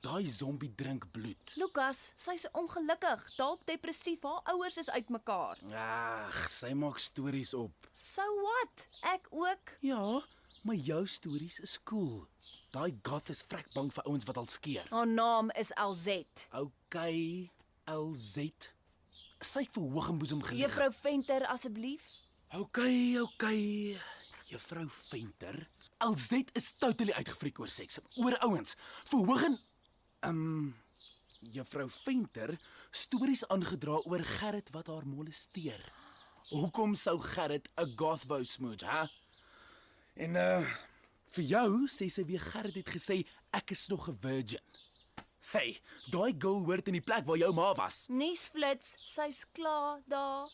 Speaker 6: Daai zombie drink bloed.
Speaker 4: Lukas, sy's ongelukkig, dalk depressief. Haar ouers is uitmekaar.
Speaker 6: Ag, sy maak stories op.
Speaker 4: So what? Ek ook.
Speaker 6: Ja, maar jou stories is cool. Daai goth is vrek bang vir ouens wat al skeer.
Speaker 4: Haar naam is Alzet.
Speaker 6: Okay, LZ. Sy verhoog en boesem gelig.
Speaker 4: Juffrou Venter, asseblief.
Speaker 6: Okay. Juffrou Venter. LZ is totally uitgefriek oor seks, oor ouens. Verhoog en Juffrou Venter stories aangedra oor Gerrit wat haar molesteer. Hoekom sou Gerrit 'n goth wou smooch, hè? En vir jou sê sy weer Gerrit het gesê ek is nog 'n virgin. Hey, daai girl hoort in die plek waar jou ma was.
Speaker 4: Nuusflits, sy's klaar daar.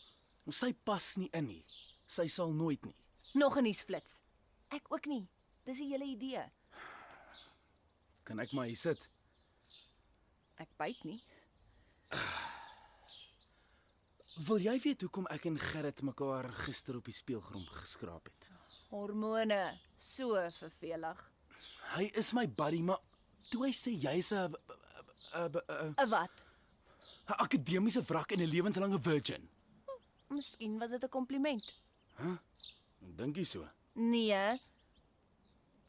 Speaker 6: Sy pas nie in nie. Sy sal nooit nie.
Speaker 4: Nog 'n nuusflits. Ek ook nie. Dis die hele idee.
Speaker 6: Kan ek maar hier sit?
Speaker 4: Ek byt nie.
Speaker 6: Wil jy weet hoekom ek en Gerrit mekaar gister op die speelgrond geskraap het?
Speaker 4: Hormone, so vervelig.
Speaker 6: Hy is my buddy, maar toe hy sê jy's 'n
Speaker 4: 'n Wat?
Speaker 6: akademiese wrak en 'n lewenslange virgin.
Speaker 4: Miskien was dit 'n kompliment.
Speaker 6: Dink jy so?
Speaker 4: Nee.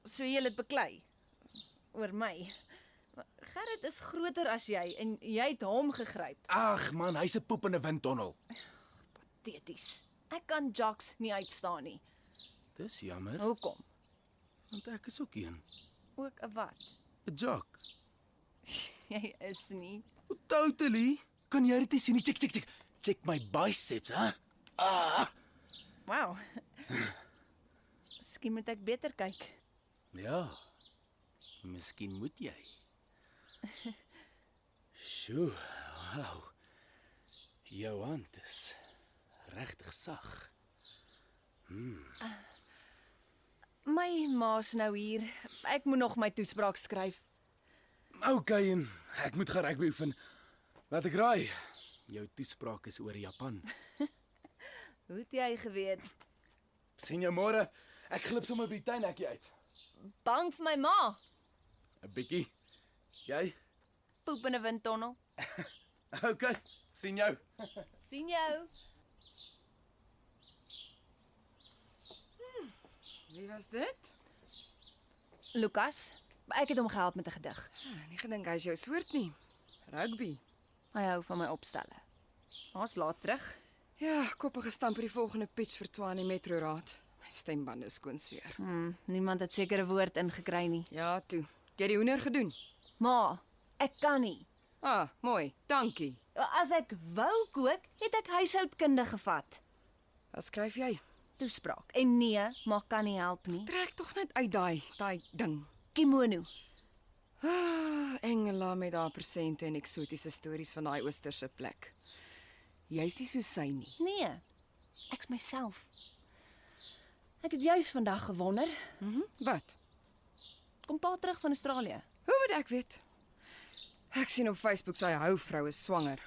Speaker 4: So jy het beklei oor my. Gerrit is groter as jy en jy het hom gegryp.
Speaker 6: Ag man, hy's 'n poep in 'n windtunnel.
Speaker 4: Pateties. Ek kan jocks nie uitstaan nie.
Speaker 6: Dis jammer,
Speaker 4: Hoekom?
Speaker 6: want ek is ook een.
Speaker 4: Ook 'n wat?
Speaker 6: 'n Jock.
Speaker 4: Jy is nie.
Speaker 6: Totally. Kan jy dit nie sien nie? Check. Check my biceps, hè?
Speaker 4: Wow. Miskien moet ek beter kyk.
Speaker 6: Ja. Miskien moet jy. Sjoe, wow. Jou hand is regtig sag.
Speaker 4: My ma's nou hier. Ek moet nog my toespraak skryf.
Speaker 6: Okay, en ek moet gaan rugby oefen. Laat ek raai. Jou toespraak is oor Japan.
Speaker 4: Hoe het jy geweet?
Speaker 6: Sien jou môre. Ek glip sommer by die tuinhekkie uit.
Speaker 4: Bang vir my ma.
Speaker 6: 'n Bietjie. Jy?
Speaker 4: Poep in 'n windtunnel.
Speaker 6: Okay, sien jou.
Speaker 4: Sien jou.
Speaker 3: Wie was dit?
Speaker 4: Lukas, Ek het hom gehelp met 'n gedig.
Speaker 3: Nie gedink hy is jou soort nie. Rugby.
Speaker 4: Hy hou van my opstelle. Ons laat terug.
Speaker 3: Ja, koppige stamp vir die volgende pitch vir Tshwane Metro Raad. My stembande is skoonseer.
Speaker 4: Niemand het seker 'n woord ingekry nie.
Speaker 3: Ja, toe. Jy het die hoender gedoen.
Speaker 4: Ma, ek kan nie.
Speaker 3: Ah, mooi. Dankie.
Speaker 4: As ek wou kook, het ek huishoudkunde gevat.
Speaker 3: Wat skryf jy?
Speaker 4: Toespraak. En nee, ma kan nie help nie.
Speaker 3: Trek tog net uit daai ding.
Speaker 4: Kimono.
Speaker 3: Engela met haar persente en eksotiese stories van daai oosterse plek. Jy's nie so sy nie.
Speaker 4: Nee, ek's myself. Ek het juis vandag gewonder,
Speaker 3: Wat?
Speaker 4: kom pa terug van Australië.
Speaker 3: Hoe moet ek weet? Ek sien op Facebook sy houvrou is swanger.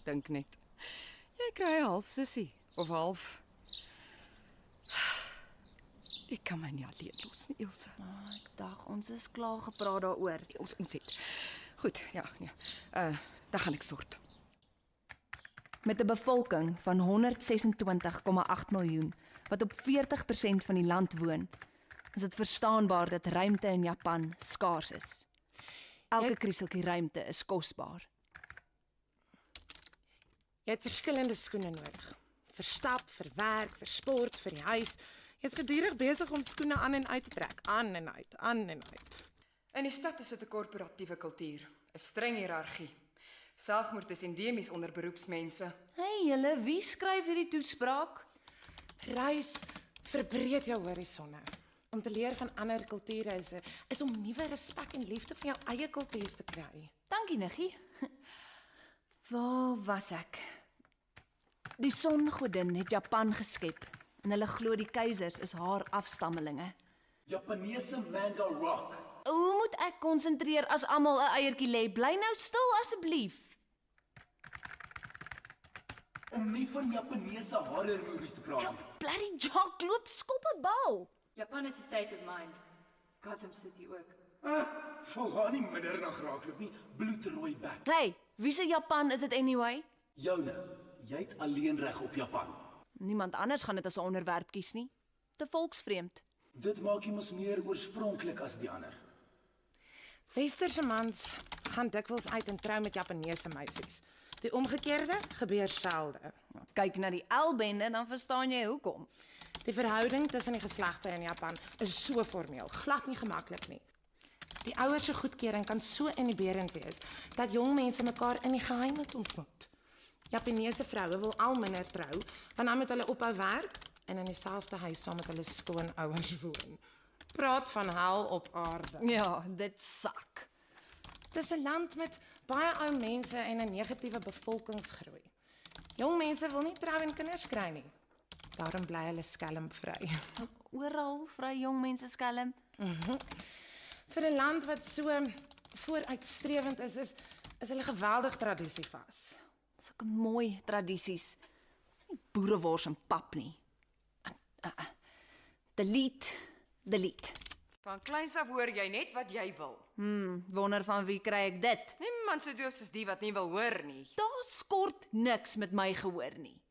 Speaker 3: Dink net. Jy kry 'n half sussie of half. Ek kan my nie alleen los nie, Ilse.
Speaker 4: Ek dink ons is klaar gepraat daaroor.
Speaker 3: Ons het. Goed, ja. Dan gaan ek sort.
Speaker 4: Met 'n bevolking van 126,8 miljoen wat op 40% van die land woon, is dit verstaanbaar dat ruimte in Japan skaars is. Elke krieseltjie ruimte is kosbaar.
Speaker 7: Jy het verskillende skoene nodig. Vir stap, vir werk, vir sport, vir die huis. Jy's gedurig besig om skoene aan en uit te trek, aan en uit, aan en uit.
Speaker 3: In die stad is dit 'n korporatiewe kultuur, 'n streng hiërargie. Selfmoord is endemies onder beroepsmense.
Speaker 4: Hey julle, wie skryf hierdie toespraak?
Speaker 7: Reis, verbreed jou horisonne. Om te leer van ander kulture is om nuwe respek en liefde vir jou eie kultuur te kry.
Speaker 4: Dankie, Niggie. Waar was ek? Die songodin het Japan geskep en hulle glo die keisers is haar afstammelinge.
Speaker 6: Japaneese manga rock.
Speaker 4: Hoe moet ek konsentreer as almal 'n eiertjie lê? Bly nou stil asseblief.
Speaker 6: Om nie van Japaneese horror movies te praat nie.
Speaker 4: Bloody Jock loop skop 'n bal.
Speaker 5: Japan is 'n state of mind. Gotham City ook.
Speaker 6: Val haar nie middernag raakloop nie, bloedrooi bek.
Speaker 4: Hey, wie se Japan is dit anyway?
Speaker 6: Joune, jy het alleen reg op Japan.
Speaker 4: Niemand anders gaan dit as 'n onderwerp kies nie. Te volksvreemd.
Speaker 6: Dit maak jy mos meer oorspronklik as die ander.
Speaker 7: Westerse mans gaan dikwels uit en trou met Japaneese meisies. Die omgekeerde gebeur selde.
Speaker 4: Kyk na die L-bende, dan verstaan jy hoekom.
Speaker 7: Die verhouding tussen die geslagte in Japan is so formeel, glad nie gemaklik nie. Die ouers se goedkeuring kan so inhiberend wees dat jong mense mekaar in die geheim moet ontmoet. Japaneese vroue wil al minder trou, want dan moet hulle ophou werk en in dieselfde huis saam met hulle skoonouers woon. Praat van hel op aarde.
Speaker 4: Ja, dit sak.
Speaker 7: Dis 'n land met baie ou mense en 'n negatiewe bevolkingsgroei. Jong mense wil nie trou en kinders kry nie. Daarom bly hulle skelmvry.
Speaker 4: Oral vry jong mense skelm.
Speaker 7: Vir 'n land wat so vooruitstrewend is hulle geweldig tradisievas.
Speaker 4: Sulke mooi tradisies. Nie boerewors en pap nie. Delete.
Speaker 3: Van kleins af hoor jy net wat jy wil.
Speaker 4: Wonder van wie kry ek dit?
Speaker 3: Niemand so doof soos die wat nie wil hoor nie.
Speaker 4: Daar skort niks met my gehoor nie.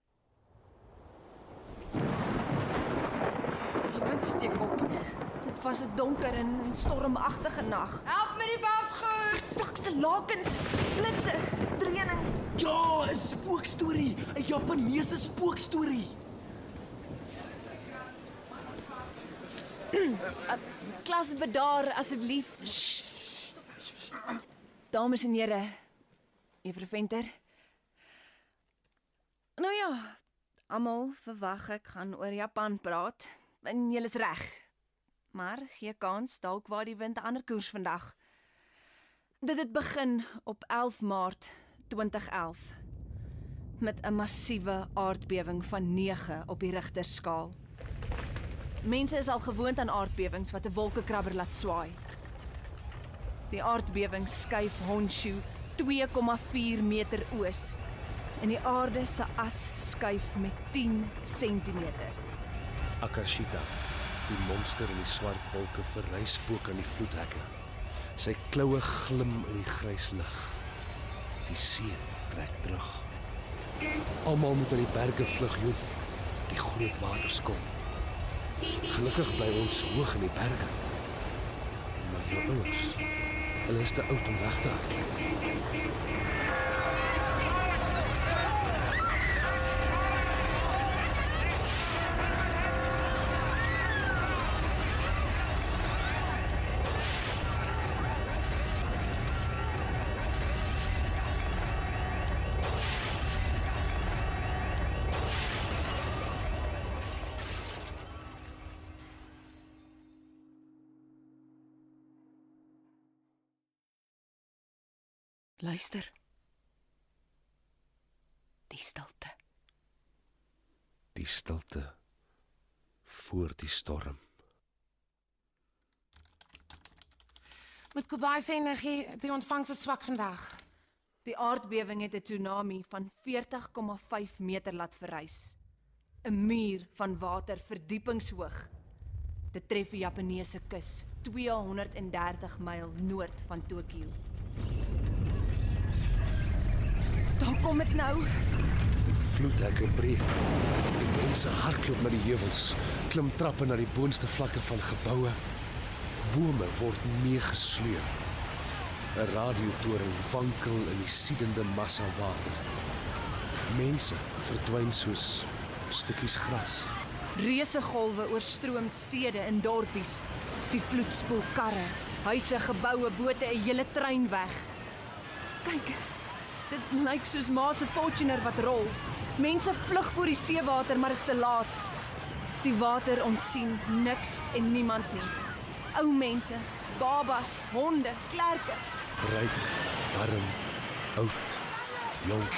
Speaker 3: Die wind steek op.
Speaker 4: Dit was 'n donker en stormagtige nag.
Speaker 3: Help met die wasgoed!
Speaker 4: Vlakste lakens, blitse, dreuning.
Speaker 6: Ja, 'n spookstorie, 'n Japaneese spookstorie.
Speaker 4: Klas bedaar asseblief. Dames en here, Juffrou Venter. Nou ja, almal verwag ek gaan oor Japan praat. En julle is reg. Maar gee kans dalk waar die wind 'n ander koers vandag. Dit het begin op 11 Maart 2011 met 'n massiewe aardbewing van 9 op die Richterskaal. Mense is al gewoond aan aardbewings wat 'n wolkekrabber laat swaai. Die aardbewing skuif Honshu 2,4 meter oos en die aarde se as skuif met 10 sentimeter.
Speaker 2: Akashita, die monster in die swart wolke verrys spook aan die vloedhekke. Sy kloue glim in die grys lig. Die see trek terug. Almal moet aan die berge vlug, joh. Die groot waters kom. Gelukkig bly ons hoog in die berge. Maar jou ouers, hulle is te oud om weg te hardloop.
Speaker 3: Luister. Die stilte.
Speaker 2: Die stilte voor die storm.
Speaker 7: Met Kobai se energie, die ontvangs is swak vandag.
Speaker 4: Die aardbewing het 'n tsunami van 40,5 meter laat verrys. 'n Muur van water verdiepingshoog. Dit tref die Japaneese kus, 230 myl noord van Tokio. Daar kom dit nou.
Speaker 2: Vloedhekke breek. Die mense hardloop na die heuwels, klim trappe na die boonste vlakke van geboue. Bome word meegesleep. 'n Radiotoring wankel in die siedende massa water. Mense verdwyn soos stukkies gras.
Speaker 4: Reusegolwe oorstroom stede en dorpies. Die vloed spoel karre, huise, geboue, bote, 'n hele trein weg. Kyk, dit lyk soos ma se Fortuner wat rol. Mense vlug voor die seewater, maar is te laat. Die water ontsien niks en niemand nie. Ou mense, babas, honde, klerke.
Speaker 2: Ryk, arm, oud, jonk,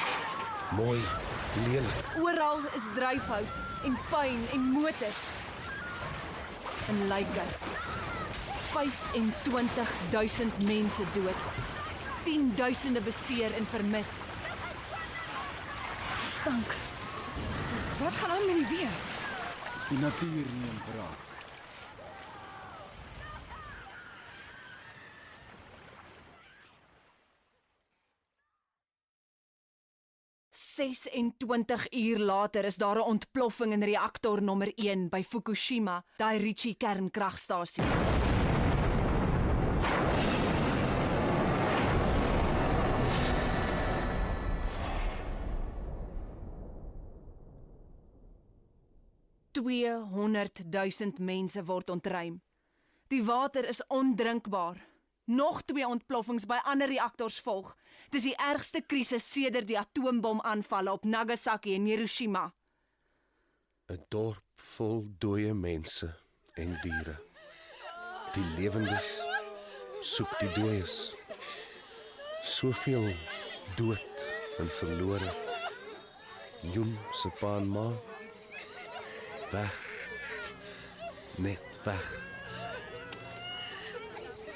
Speaker 2: mooi, lelik.
Speaker 4: Oral is dryfhout en pyn en motors. En lyke. 25.000 mense dood. 10.000 beseer en vermis. Stank.
Speaker 3: Wat gaan aan met die weer?
Speaker 6: Die natuur neem braak.
Speaker 4: ...26 uur later is daar 'n ontploffing in reaktor nommer 1 by Fukushima, Daiichi kernkragstasie. ...200.000 mense word ontruim. Die water is ondrinkbaar. Nog 2 ontploffings by ander reaktors volg. Dis die ergste krisis sedert die atoombomaanvalle op Nagasaki en Hiroshima.
Speaker 2: 'n Dorp vol dooie mense en diere. Die lewendes soek die dooies. Soveel dood en verlore. Joen se pa en ma weg. Net weg.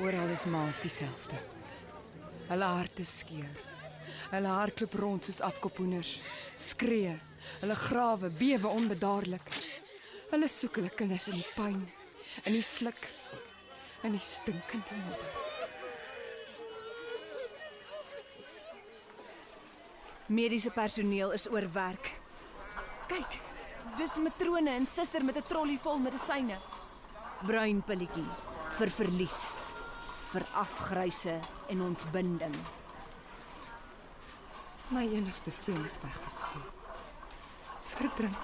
Speaker 3: Oral is maas dieselfde. Hulle harte skeur. Hulle hardloop rond soos afkophoenders, skree. Hulle grawe bewe onbedaarlik. Hulle soek hulle kinders in die pyn, in die sluk, in die stinkende modder.
Speaker 4: Mediese personeel is oorwerk. Kyk, dis matrone en suster met 'n trolly vol medisyne. Bruin pilletjie vir verlies, vir afgryse en ontbinding.
Speaker 3: My enigste seun is weggespoel. Verdrink.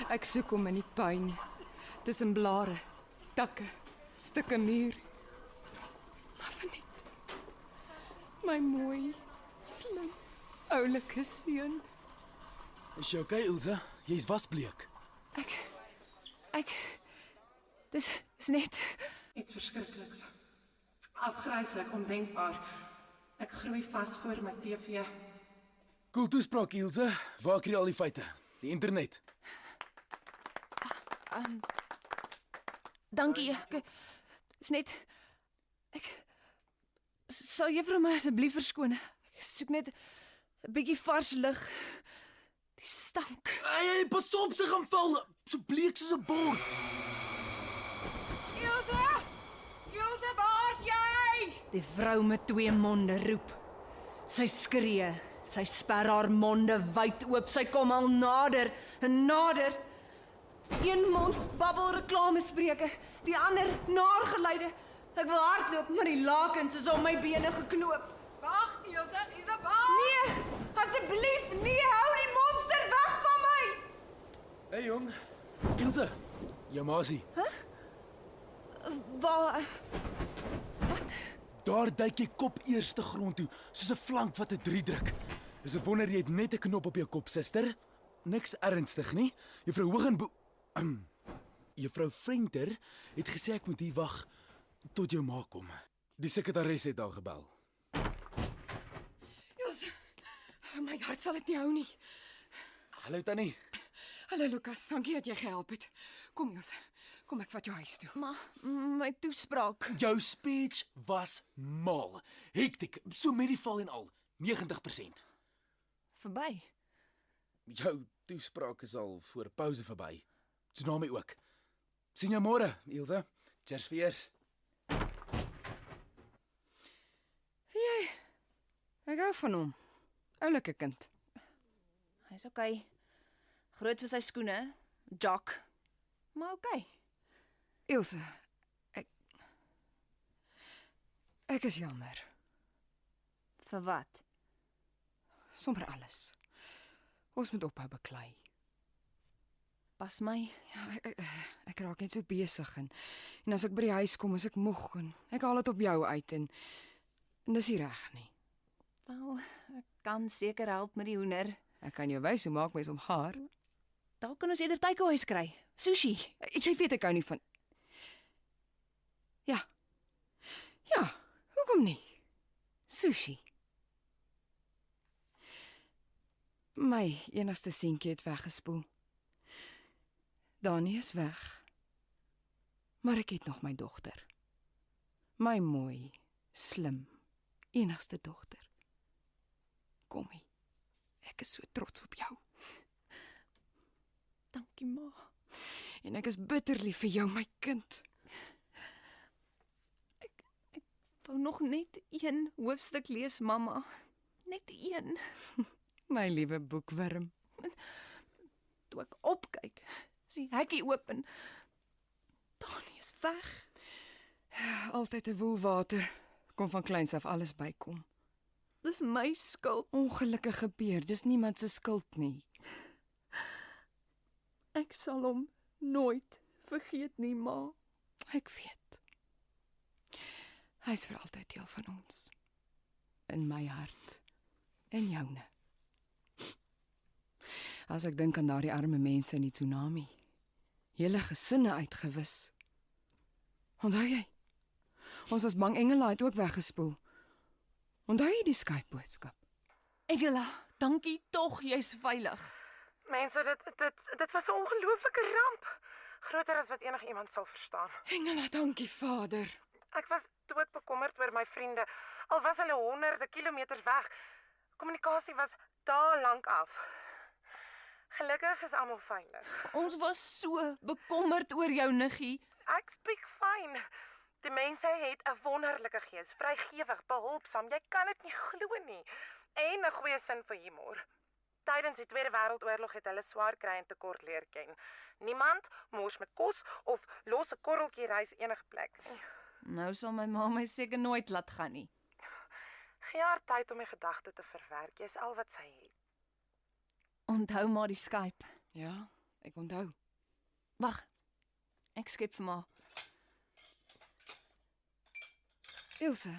Speaker 3: Ek soek hom in die pyn, tussen blare, takke, stukke muur. Maar verniet. My mooi, slim, oulike seun.
Speaker 6: Is jy okay, Ilse? Jy's wasbleek.
Speaker 4: Dis net...
Speaker 7: Iets verskrikliks. Afgryslik, ondenkbaar. Ek groei vas voor my TV.
Speaker 6: Cool toespraak, Ilse. Waar kry jy al die feite? Die internet.
Speaker 4: Dankie. Dis net... Sal juffrou my asseblief verskoon? Ek soek net 'n bietjie vars lug. Die stank.
Speaker 6: Hey, pas op, sy gaan val. So bleek soos 'n bord.
Speaker 3: Ilse, waar is jy?
Speaker 4: Die vrou met 2 monde roep. Sy skree. Sy sper haar monde wyd oop. Sy kom al nader en nader. Een mond babbel reklamespreuke, die ander naargeluide. Ek wil hardloop, maar die lakens is om my bene geknoop.
Speaker 3: Wag, Ilse, Isabel!
Speaker 4: Nee, asseblief, nee, hou die monster weg van my.
Speaker 6: Hey jong. Ilse, jou maasie.
Speaker 4: Waar
Speaker 6: Daar duik jy kop eers te grond toe, soos 'n flank wat 'n 3 druk. Is 'n wonder jy het net 'n knop op jou kop, suster. Niks ernstig nie. Juffrou Hoogenbo Juffrou Venter het gesê ek moet hier wag tot jou ma kom. Die sekretaris het al gebel.
Speaker 3: Ilse, my hart sal dit nie hou nie.
Speaker 6: Hallo Tannie.
Speaker 3: Hallo Lukas, dankie dat jy gehelp het. Kom Ilse, kom ek vat jou huis toe.
Speaker 4: maar my toespraak.
Speaker 6: Jou speech was mal. Hektiek, so met die val en al, 90%.
Speaker 4: Verby.
Speaker 6: Jou toespraak is al voor pouse verby. Tsunami ook. Sien jou môre, Ilse. Cheers vir eers.
Speaker 3: Ek hou van hom. Oulike kind.
Speaker 4: Hy's okay. Groot vir sy skoene, jock. Maar okay.
Speaker 3: Ilse, ek is jammer.
Speaker 4: Vir wat?
Speaker 3: Sommer alles. Ons moet ophou beklei.
Speaker 4: Pas my.
Speaker 3: Ja, ek raak net so besig en as ek by die huis kom, is ek moeg en ek haal dit op jou uit en dis nie reg nie.
Speaker 4: Wel, ek kan seker help met die hoender.
Speaker 3: Ek kan jou wys hoe maak mens om gaar.
Speaker 4: Dalk kan ons eerder takeaways kry. Sushi.
Speaker 3: Jy weet ek hou nie van. Ja. Ja, hoekom nie? Sushi. My enigste seentjie het weggespoel. Dani is weg. Maar ek het nog my dogter. My mooi, slim, enigste dogter. Kommie, ek is so trots op jou. Dankie ma. En ek is bitter lief vir jou, my kind.
Speaker 4: Wou nog net een hoofstuk lees, mamma. Net een.
Speaker 3: My liewe boekwurm.
Speaker 4: Toe ek opkyk, is die hekkie oop en Dani is weg.
Speaker 3: Altyd 'n woelwater. Kom van kleins af alles bykom.
Speaker 4: Dis my skuld.
Speaker 3: Ongelukkig gebeur, dis niemand se skuld nie.
Speaker 4: Ek sal hom nooit vergeet nie, ma.
Speaker 3: Ek weet. Hy's vir altyd deel van ons. In my hart en joune. As ek dink aan daardie arme mense in die tsunami, hele gesinne uitgewis. Onthou jy? Ons as bang engele het ook weggespoel. Onthou jy die Skype-boodskap?
Speaker 4: Engela, dankie tog, jy's veilig.
Speaker 7: Mense, dit was 'n ongelooflike ramp. Groter as wat enigiemand sal verstaan.
Speaker 3: Engela, dankie Vader.
Speaker 7: Ek was doodbekommerd oor my vriende. Al was hulle honderde kilometers weg. Kommunikasie was dae lank af. Gelukkig is almal veilig.
Speaker 4: Ons was so bekommerd oor jou niggie.
Speaker 7: Ek speak fyn. Die mense het 'n wonderlike gees, vrygewig, behulpsaam. Jy kan dit nie glo nie. En 'n goeie sin vir humor. Tydens die Tweede Wêreldoorlog het hulle swaar kry en tekort leer ken. Niemand mors met kos of los 'n korreltjie rys enige plek nie.
Speaker 4: Nou sal my ma my seker nooit laat gaan nie.
Speaker 7: Gee haar tyd om die gedagte te verwerk. Jy's al wat sy het.
Speaker 4: Onthou maar die Skype.
Speaker 3: Ja, ek onthou.
Speaker 4: Wag. Ek skep vir ma.
Speaker 3: Ilse,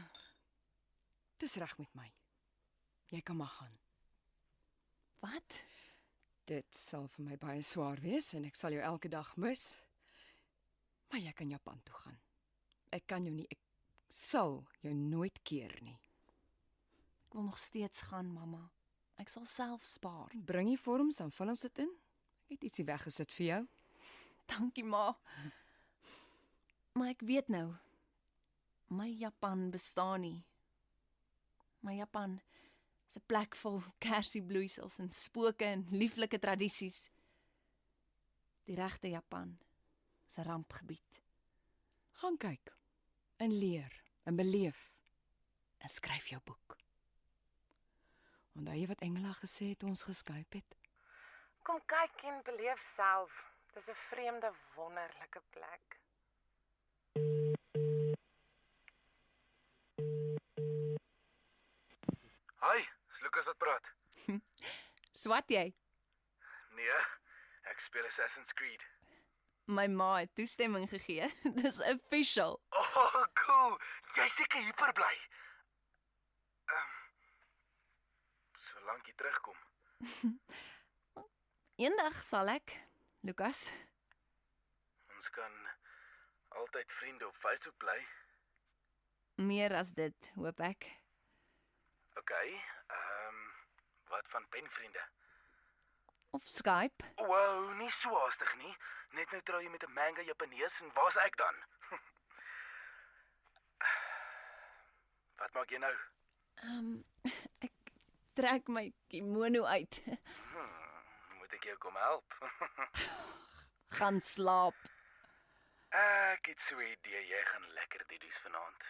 Speaker 3: dis reg met my. Jy kan maar gaan.
Speaker 4: Wat?
Speaker 3: Dit sal vir my baie swaar wees en ek sal jou elke dag mis. Maar jy kan Japan toe gaan. Ek kan jou nie, ek sal jou nooit keer nie.
Speaker 4: Ek wil nog steeds gaan, mamma. Ek sal self spaar.
Speaker 3: Bring die vorms, dan vul ons dit in. Ek het ietsie weggesit vir jou.
Speaker 4: Dankie, ma. Maar ek weet nou, my Japan bestaan nie. My Japan is 'n plek vol kersiebloeisels en spooke en lieflike tradisies. Die regte Japan is 'n rampgebied.
Speaker 3: Gaan kyk en leer en beleef en skryf jou boek. Onthou jy wat Engela gesê het ons geskyp het?
Speaker 7: Kom kyk en beleef self. Dis 'n vreemde, wonderlike plek.
Speaker 6: Lukas wat praat.
Speaker 4: Swat jy?
Speaker 6: Nee, ek speel Assassin's Creed.
Speaker 4: My ma het toestemming gegee. Dis official.
Speaker 6: Oh, cool. Jy seker hyperbly. Solank jy terugkom.
Speaker 4: Eendag sal ek, Lukas.
Speaker 6: Ons kan altyd vriende op Facebook bly.
Speaker 4: Meer as dit, hoop ek.
Speaker 6: Okay, wat van penvriende?
Speaker 4: Of Skype.
Speaker 6: Wow, nie so haastig nie. Net nou trou jy met 'n manga Japanees en waar's ek dan? Wat maak jy nou?
Speaker 4: Ek trek my kimono uit.
Speaker 6: Moet ek jou kom help?
Speaker 4: Gaan slaap.
Speaker 6: Ek het so 'n idee jy gaan lekker doedoes vanaand.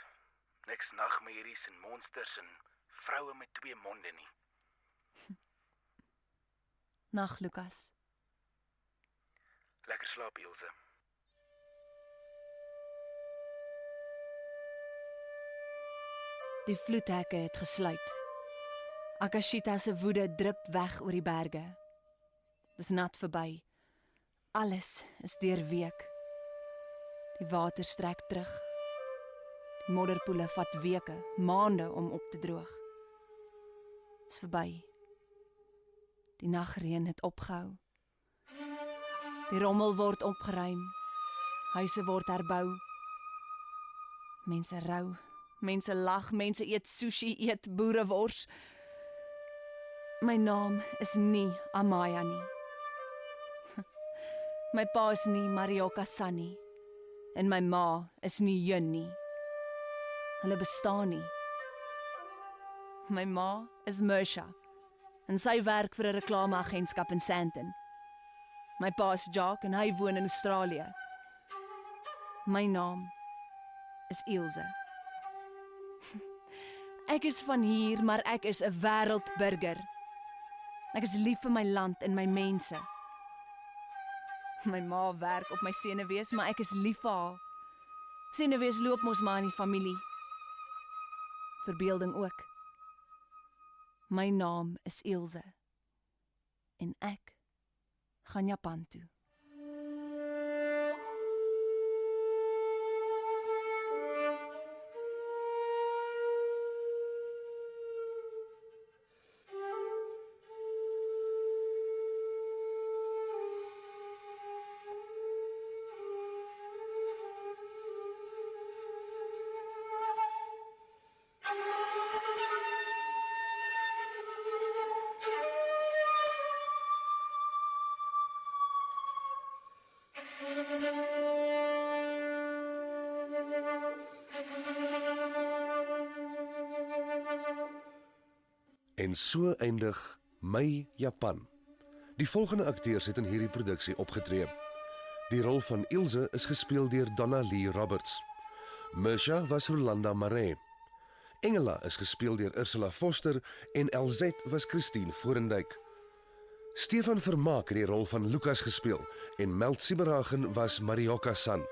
Speaker 6: Niks nagmerries en monsters en vroue met 2 monde nie.
Speaker 4: Nag, Lukas.
Speaker 6: Lekker slaap, Ilse.
Speaker 4: Die vloedhekke het gesluit. Akashita se woede drup weg oor die berge. Dis nat verby. Alles is deurweek. Die water strek terug. Die modderpoele vat weke, maande om op te droog. Dis verby. Die nagreën het opgehou. Die rommel word opgeruim. Huise word herbou. Mense rou, mense lag, mense eet sushi, eet boerewors. My naam is nie Amaya nie. My pa is nie Marioka-san nie. En my ma is nie Yun nie. Hulle bestaan nie. My ma is Mersha en sy werk vir 'n reklameagentskap in Sandton. My pa is Jock en hy woon in Australië. My naam is Ilse. Ek is van hier, maar ek is 'n wêreldburger. Ek is lief vir my land en my mense. My ma werk op my senuwees, maar ek is lief vir haar. Senuwees loop mos maar in die familie. Verbeelding ook. My naam is Ilse. En ek gaan Japan toe.
Speaker 2: En so eindig My Japan. Die volgende akteurs het in hierdie produksie opgetree. Die rol van Ilse is gespeel deur Donna Lee Roberts. Mersha was Rolanda Marais. Engela is gespeel deur Ursula Foster en LZ was Christine Forendyk. Stefan Vermaak het die rol van Lukas gespeel en Meld Sieberhagen was Marioka-san.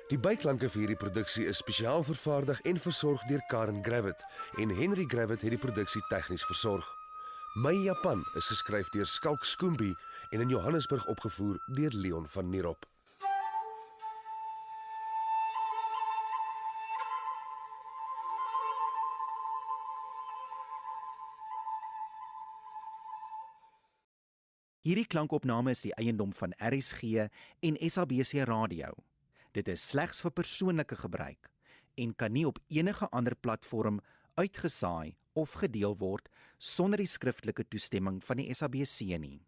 Speaker 2: Die byklanke vir hierdie produksie is spesiaal vervaardig en versorg deur Karen Gravett en Henry Gravett het die produksie tegnies versorg. My Japan is geskryf deur Skalk Skoombie en in Johannesburg opgevoer deur Leon van Nierop.
Speaker 1: Hierdie klankopname is die eiendom van RSG en SABC Radio. Dit is slegs vir persoonlike gebruik en kan nie op enige ander platform uitgesaai of gedeel word sonder die skriftelike toestemming van die SABC nie.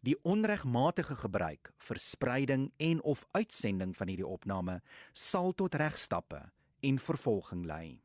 Speaker 1: Die onregmatige gebruik, verspreiding en of uitsending van hierdie opname sal tot regstappe en vervolging lei.